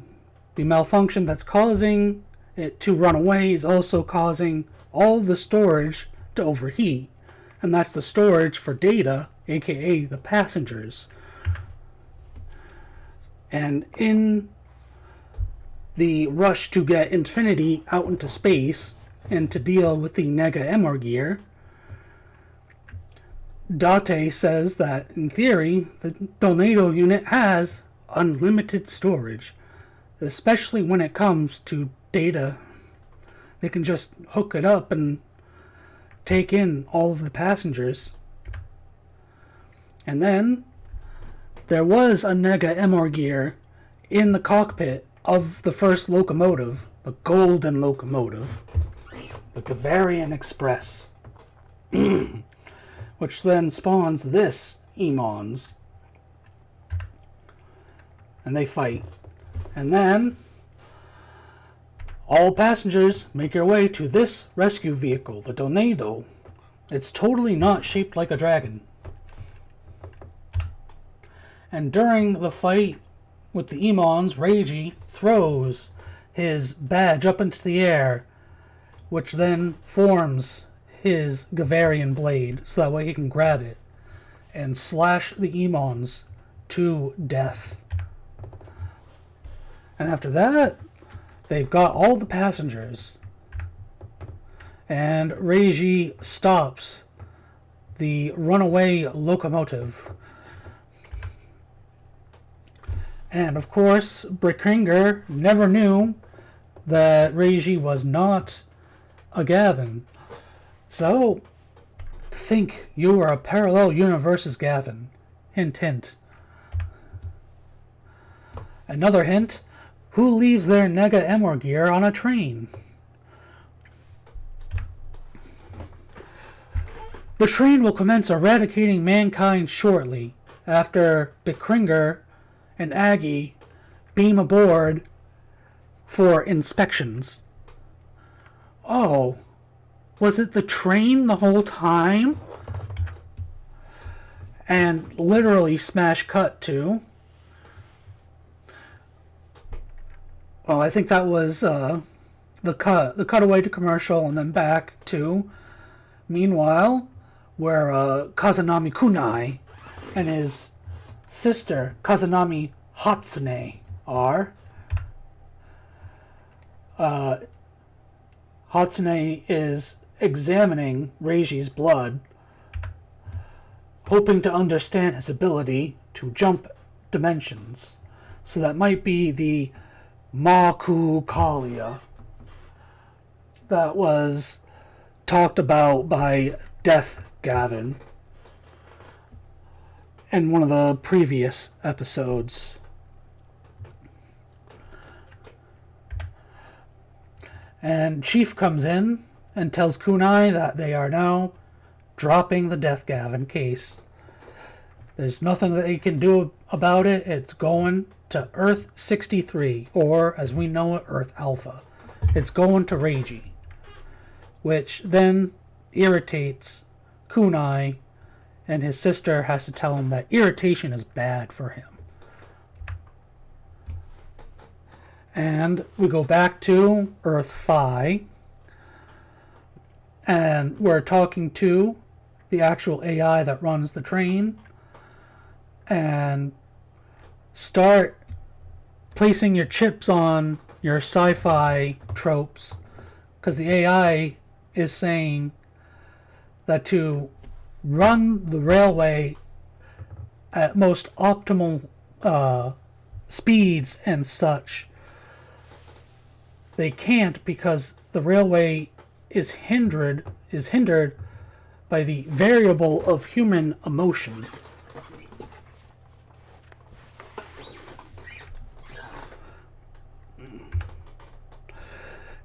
malfunction that's causing it to run away is also causing all of the storage to overheat, and that's the storage for data, aka the passengers. And in the rush to get Infinity out into space and to deal with the Nega Emorgear, Date says that, in theory, the Tornado unit has unlimited storage, especially when it comes to data. They can just hook it up and take in all of the passengers. And then there was a Nega Emorgear in the cockpit of the first locomotive, the golden locomotive, the Gavarian Express, which then spawns this Emons. And they fight. And then all passengers make their way to this rescue vehicle, the Tornado. It's totally not shaped like a dragon. And during the fight with the Emons, Reiji throws his badge up into the air, which then forms his Gavarian blade, so that way he can grab it and slash the Emons to death. And after that, they've got all the passengers. And Reiji stops the runaway locomotive. And of course, Bittkringer never knew that Reiji was not a Gavan. So, think you are a parallel universe's Gavan. Hint, hint. Another hint, who leaves their Nega Emorgear on a train? The train will commence eradicating mankind shortly, after Bittkringer and Aggie beam aboard for inspections. Oh, was it the train the whole time? And literally smash cut to, well, I think that was the cutaway to commercial, and then back to, meanwhile, where Kazunami Kunai and his sister Kazunami Hatsune are. Hatsune is examining Reiji's blood, hoping to understand his ability to jump dimensions. So that might be the Maku Kalia that was talked about by Death Gavan in one of the previous episodes. And Chief comes in and tells Kunai that they are now dropping the Death Gavan case. There's nothing that they can do about it. It's going to Earth 63, or as we know it, Earth Alpha. It's going to Reiji, which then irritates Kunai, and his sister has to tell him that irritation is bad for him. And we go back to Earth Phi, and we're talking to the actual AI that runs the train, and start placing your chips on your sci-fi tropes, because the AI is saying that to run the railway at most optimal speeds and such, they can't, because the railway is hindered by the variable of human emotion.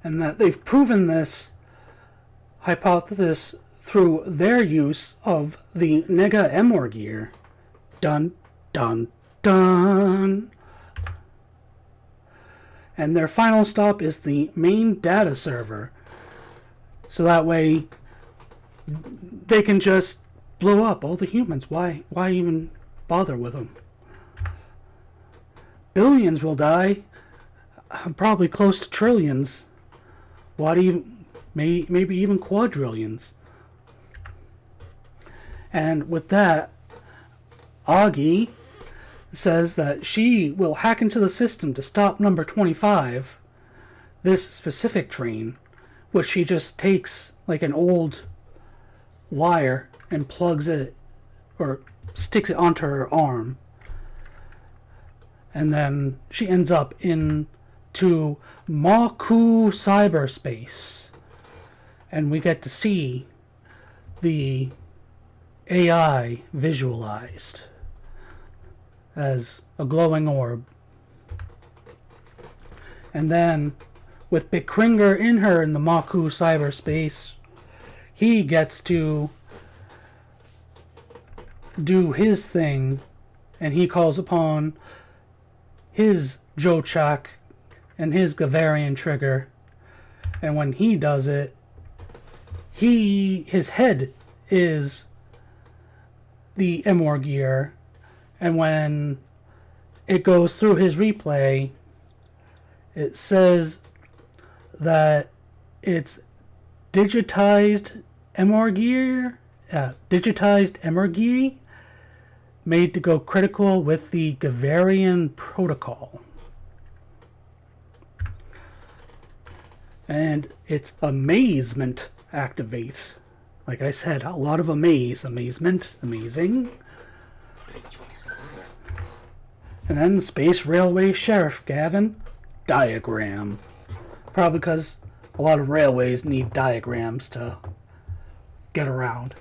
And that they've proven this hypothesis through their use of the Nega Emor gear. Dun, dun, dun. And their final stop is the main data server. So that way they can just blow up all the humans. Why even bother with them? Billions will die. Probably close to trillions. Maybe even quadrillions. And with that, Augie says that she will hack into the system to stop number 25, this specific train, which she just takes like an old wire and plugs it, or sticks it onto her arm. And then she ends up into Maku cyberspace, and we get to see the AI visualized as a glowing orb. And then with Bikringer in her in the Maku cyberspace, he gets to do his thing, and he calls upon his Jochak and his Gavarian trigger. And when he does it, his head is the Emor gear, and when it goes through his replay, it says that it's digitized Emor gear, made to go critical with the Gavarian protocol. And it's amazement activate. Like I said, a lot of amazement, amazing. And then Space Railway Sheriff Gavan, diagram. Probably because a lot of railways need diagrams to get around.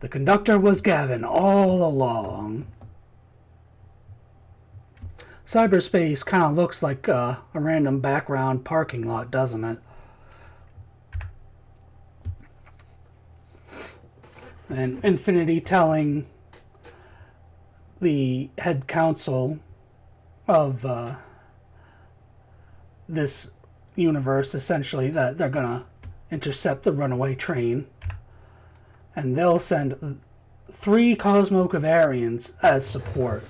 The conductor was Gavan all along. Cyberspace kind of looks like a random background parking lot, doesn't it? And Infinity telling the head council of this universe, essentially, that they're gonna intercept the runaway train, and they'll send 3 Cosmo Gavarians as support.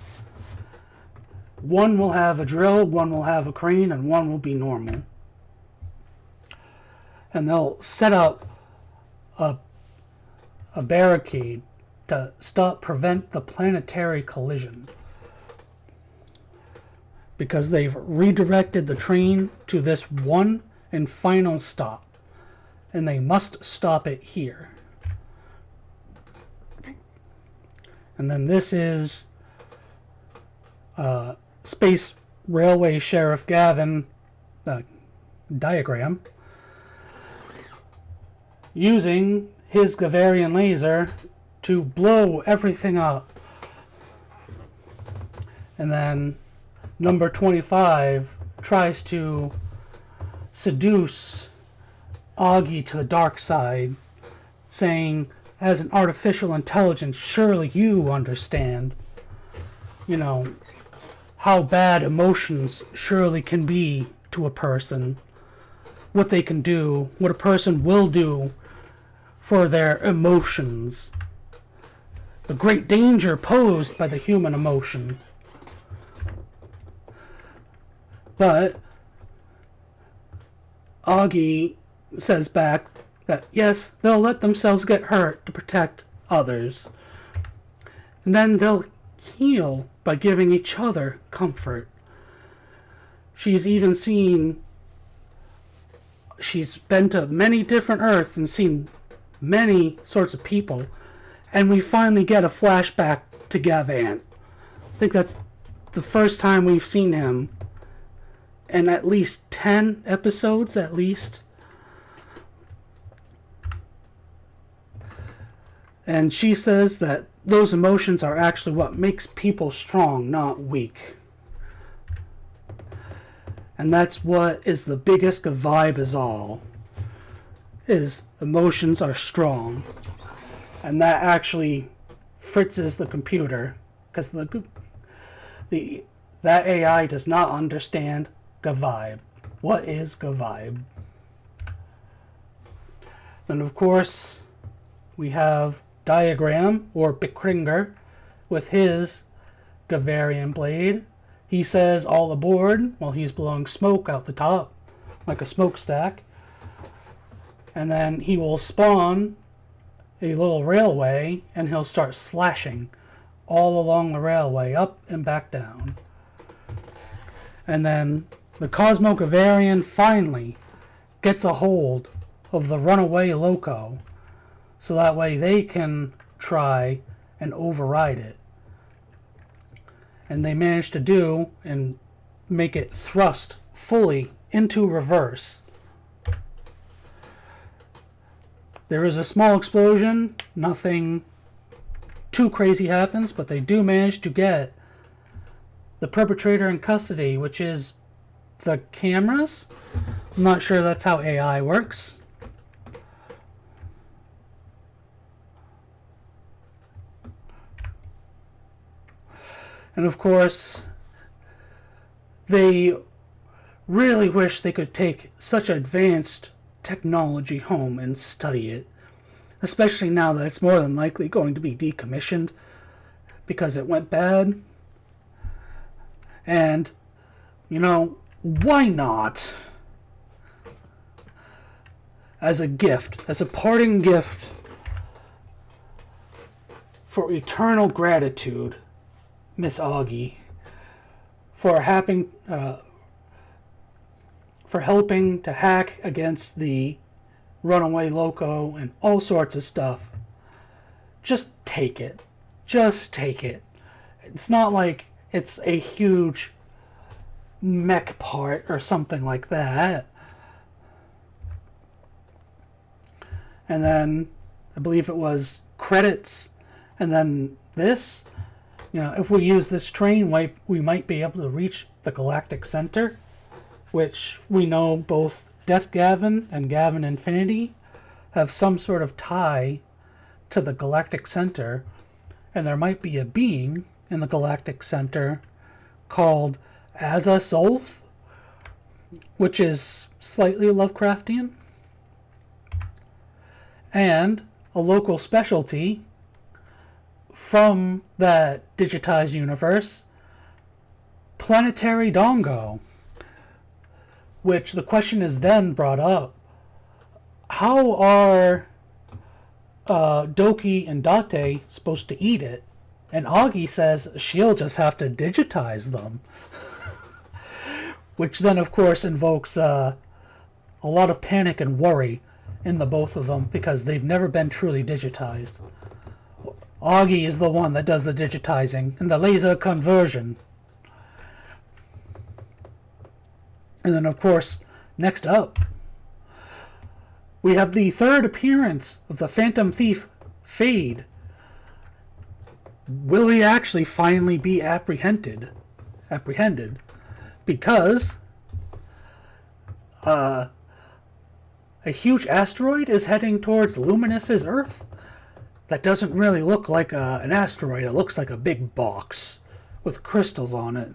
1 will have a drill, 1 will have a crane, and 1 will be normal. And they'll set up a barricade to prevent the planetary collision, because they've redirected the train to this one and final stop, and they must stop it here. And then this is Space Railway Sheriff Gavan diagram, using his Gavarian laser to blow everything up. And then number 25 tries to seduce Augie to the dark side, saying, as an artificial intelligence, surely you understand, how bad emotions surely can be to a person, what they can do, what a person will do for their emotions, the great danger posed by the human emotion. But Augie says back that yes, they'll let themselves get hurt to protect others. And then they'll heal by giving each other comfort. She's been to many different Earths and seen many sorts of people. And we finally get a flashback to Gavan. I think that's the first time we've seen him in at least 10 episodes, at least. And she says that those emotions are actually what makes people strong, not weak. And that's what is the biggest vibe is all. Is emotions are strong. And that actually fritzes the computer. Because that AI does not understand Gavibe. What is Gavibe? And of course, we have Diagram, or Bikringer, with his Gavarian blade. He says, all aboard, while he's blowing smoke out the top, like a smokestack. And then he will spawn a little railway, and he'll start slashing all along the railway, up and back down. And then the Cosmo Gavarian finally gets a hold of the runaway Loco, so that way they can try and override it. And they manage to do and make it thrust fully into reverse. There is a small explosion, nothing too crazy happens, but they do manage to get the perpetrator in custody, which is the cameras. I'm not sure that's how AI works. And of course, they really wish they could take such advanced technology home and study it, especially now that it's more than likely going to be decommissioned because it went bad. And, why not? As a gift, as a parting gift for eternal gratitude, Miss Augie, for helping to hack against the runaway Loco and all sorts of stuff. Just take it. Just take it. It's not like it's a huge mech part or something like that. And then I believe it was credits, and then this. If we use this train, we might be able to reach the Galactic Center, which we know both Death Gavan and Gavan Infinity have some sort of tie to the Galactic Center, and there might be a being in the Galactic Center called Azathoth, which is slightly Lovecraftian, and a local specialty from that digitized universe, Planetary Dongo, which the question is then brought up, how are Doki and Date supposed to eat it? And Augie says she'll just have to digitize them. Which then, of course, invokes a lot of panic and worry in the both of them because they've never been truly digitized. Augie is the one that does the digitizing and the laser conversion. And then, of course, next up, we have the third appearance of the Phantom Thief, Fade. Will he actually finally be apprehended? Because, A huge asteroid is heading towards Luminous's Earth. That doesn't really look like an asteroid. It looks like a big box with crystals on it.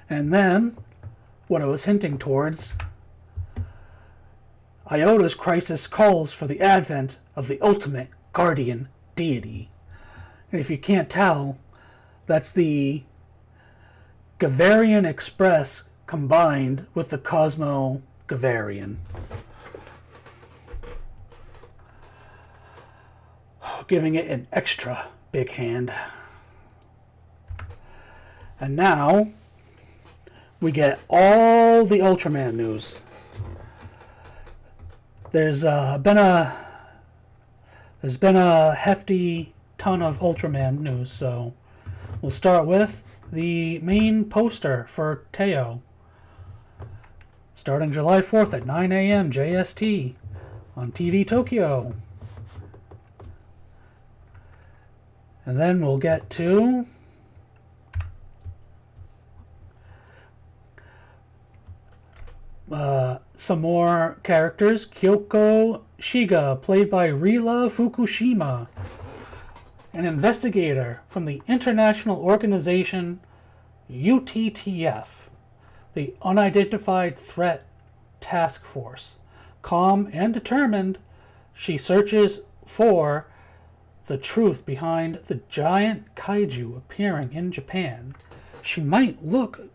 And then, what I was hinting towards, Iota's crisis calls for the advent of the ultimate guardian deity. And if you can't tell, that's the Gavarian Express combined with the Cosmo Gavarian. Giving it an extra big hand. And now we get all the Ultraman news. There's been a hefty ton of Ultraman news, so we'll start with the main poster for Teo. Starting July 4th at 9 a.m. JST on TV Tokyo. And then we'll get to some more characters. Kyoko Shiga, played by Rila Fukushima, an investigator from the international organization UTTF, the Unidentified Threat Task Force. Calm and determined, she searches for the truth behind the giant kaiju appearing in Japan. She might look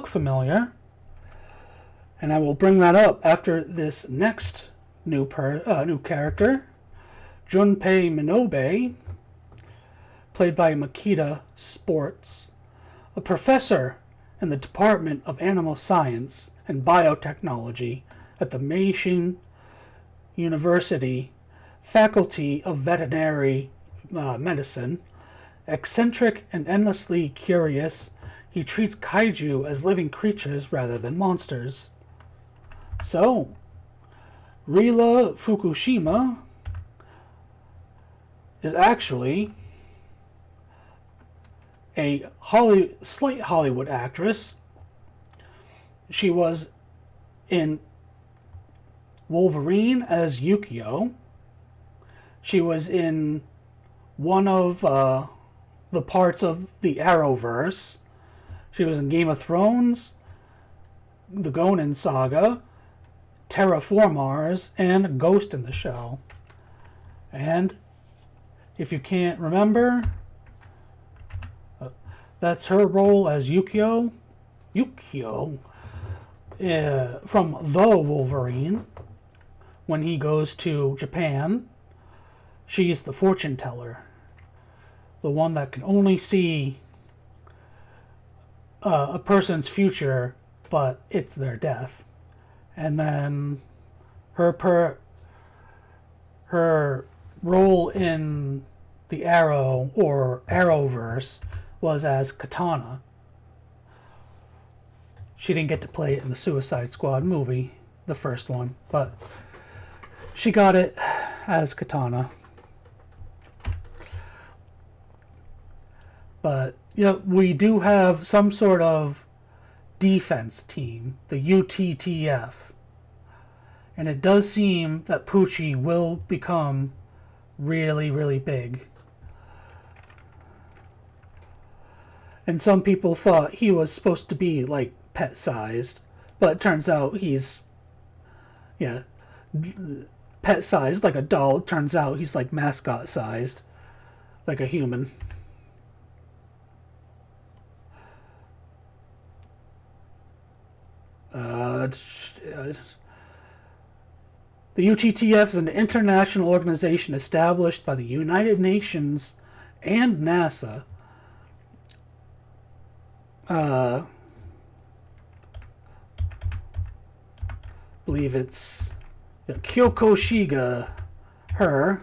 familiar, and I will bring that up after this next new character, Junpei Minobe, played by Makita Sports, a professor in the Department of Animal Science and Biotechnology at the Meishin University Faculty of Veterinary Medicine. Eccentric and endlessly curious, he treats kaiju as living creatures rather than monsters. So, Rila Fukushima is actually a slight Hollywood actress. She was in Wolverine as Yukio. She was in one of the parts of the Arrowverse. She was in Game of Thrones, the Gonin Saga, Terraformars, and Ghost in the Shell. And if you can't remember, that's her role as Yukio from The Wolverine. When he goes to Japan, she's the fortune teller, the one that can only see a person's future, but it's their death. And then her role in the Arrow or Arrowverse was as Katana. She didn't get to play it in the Suicide Squad movie, the first one, but she got it as Katana. But we do have some sort of defense team, the UTTF. And it does seem that Pucci will become really, really big. And some people thought he was supposed to be like pet-sized, but it turns out he's, pet-sized like a doll. It turns out he's like mascot-sized, like a human. The UTTF is an international organization established by the United Nations and NASA. Believe it's Kyoko Shiga, her.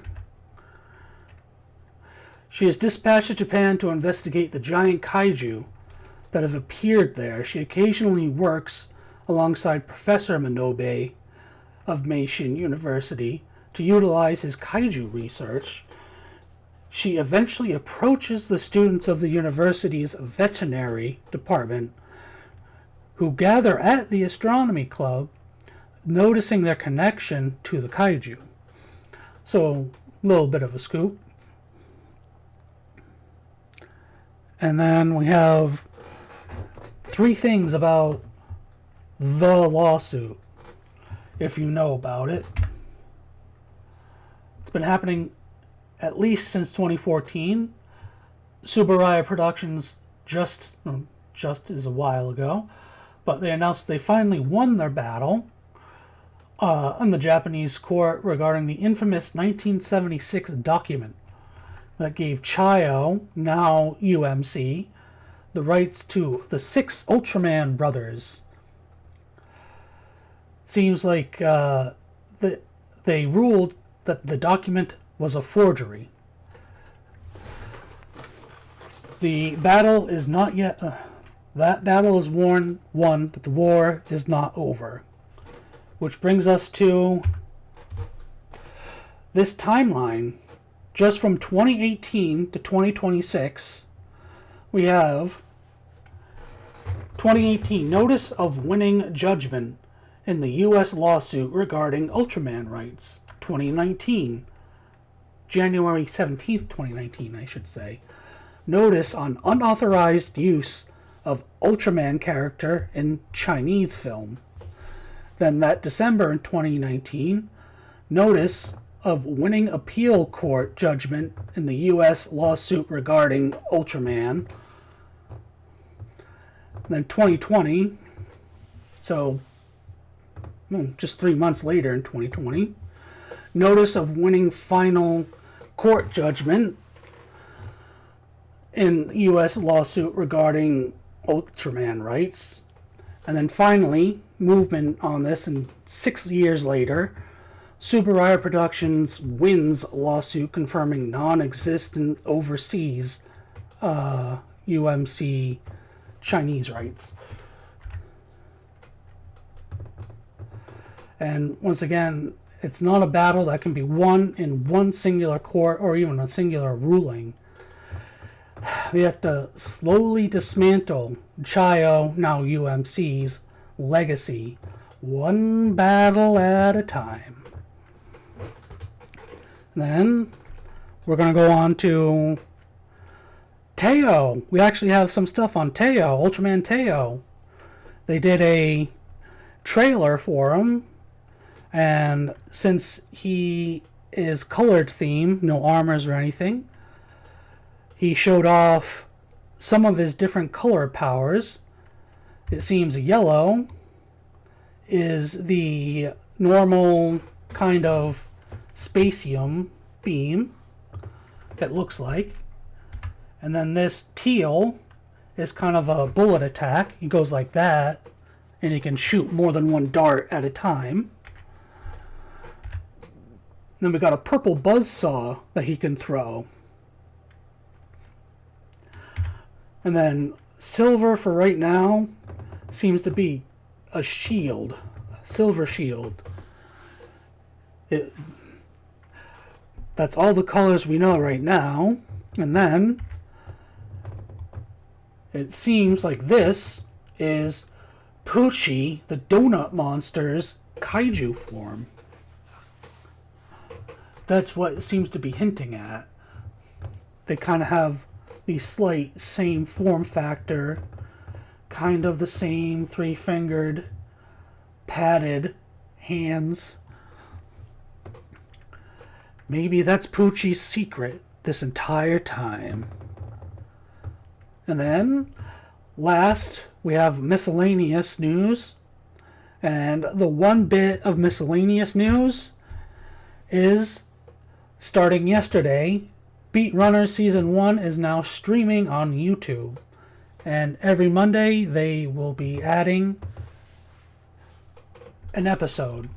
She is dispatched to Japan to investigate the giant kaiju that have appeared there. She occasionally works alongside Professor Minobe of Meishin University to utilize his kaiju research she eventually approaches the students of the university's veterinary department, who gather at the astronomy club, noticing their connection to the kaiju. So, a little bit of a scoop. And then we have 3 things about the lawsuit, if you know about it. It's been happening at least since 2014. Subaraya Productions just is a while ago, but they announced they finally won their battle in the Japanese court regarding the infamous 1976 document that gave Chayo, now UMC, the rights to the 6 Ultraman brothers. Seems like they ruled that the document was a forgery. The battle is not yet... that battle is won, but the war is not over. Which brings us to this timeline. Just from 2018 to 2026, we have 2018 notice of winning judgment in the U.S. lawsuit regarding Ultraman rights. 2019, January 17th, 2019, I should say. Notice on unauthorized use of Ultraman character in Chinese film. Then that December in 2019, notice of winning appeal court judgment in the U.S. lawsuit regarding Ultraman. Then 2020, so just 3 months later in 2020, notice of winning final court judgment in U.S. lawsuit regarding Ultraman rights. And then finally, movement on this, and 6 years later, Subaraya Productions wins lawsuit confirming non-existent overseas UMC Chinese rights. And once again, it's not a battle that can be won in one singular court or even a singular ruling. We have to slowly dismantle Chayo, now UMC's, legacy, one battle at a time. Then we're going to go on to Teo. We actually have some stuff on Teo, Ultraman Teo. They did a trailer for him, and since he is colored theme, no armors or anything, he showed off some of his different color powers. It seems yellow is the normal kind of spacium beam, it looks like. And then this teal is kind of a bullet attack. He goes like that, and he can shoot more than one dart at a time. Then we got a purple buzzsaw that he can throw. And then silver for right now seems to be a shield, a silver shield. That's all the colors we know right now. And then it seems like this is Poochie, the donut monster's kaiju form. That's what it seems to be hinting at. They kind of have the slight same form factor, kind of the same 3-fingered, padded hands. Maybe that's Poochie's secret this entire time. And then, last, we have miscellaneous news. And the one bit of miscellaneous news is, starting yesterday, Beat Runner Season 1 is now streaming on YouTube. And every Monday, they will be adding an episode.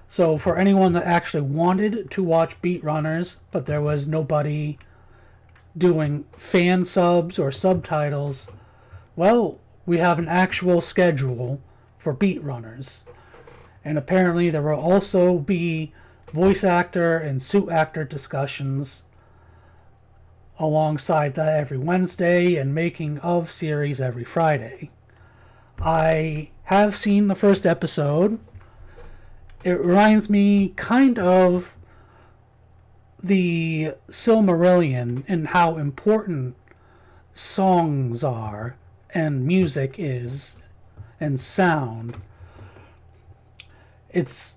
So for anyone that actually wanted to watch Beat Runners, but there was nobody doing fan subs or subtitles, well, we have an actual schedule for Beat Runners. And apparently there will also be voice actor and suit actor discussions alongside that every Wednesday, and making of series every Friday. I have seen the first episode. It reminds me kind of the Silmarillion and how important songs are and music is and sound. It's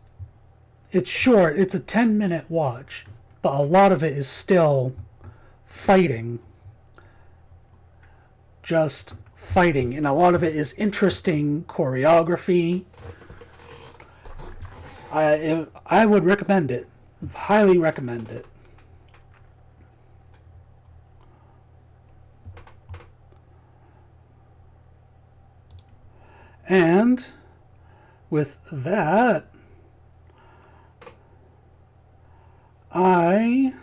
short. It's a 10-minute watch, but a lot of it is still fighting. Just fighting, and a lot of it is interesting choreography. I would recommend it. Highly recommend it. And with that, I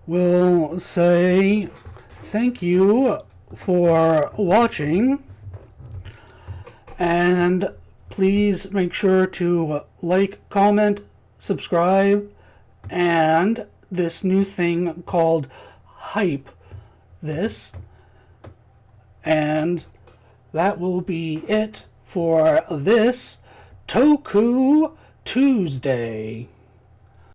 will say thank you for watching, and please make sure to like, comment, subscribe, and this new thing called Hype This. And that will be it for this Toku Tuesday.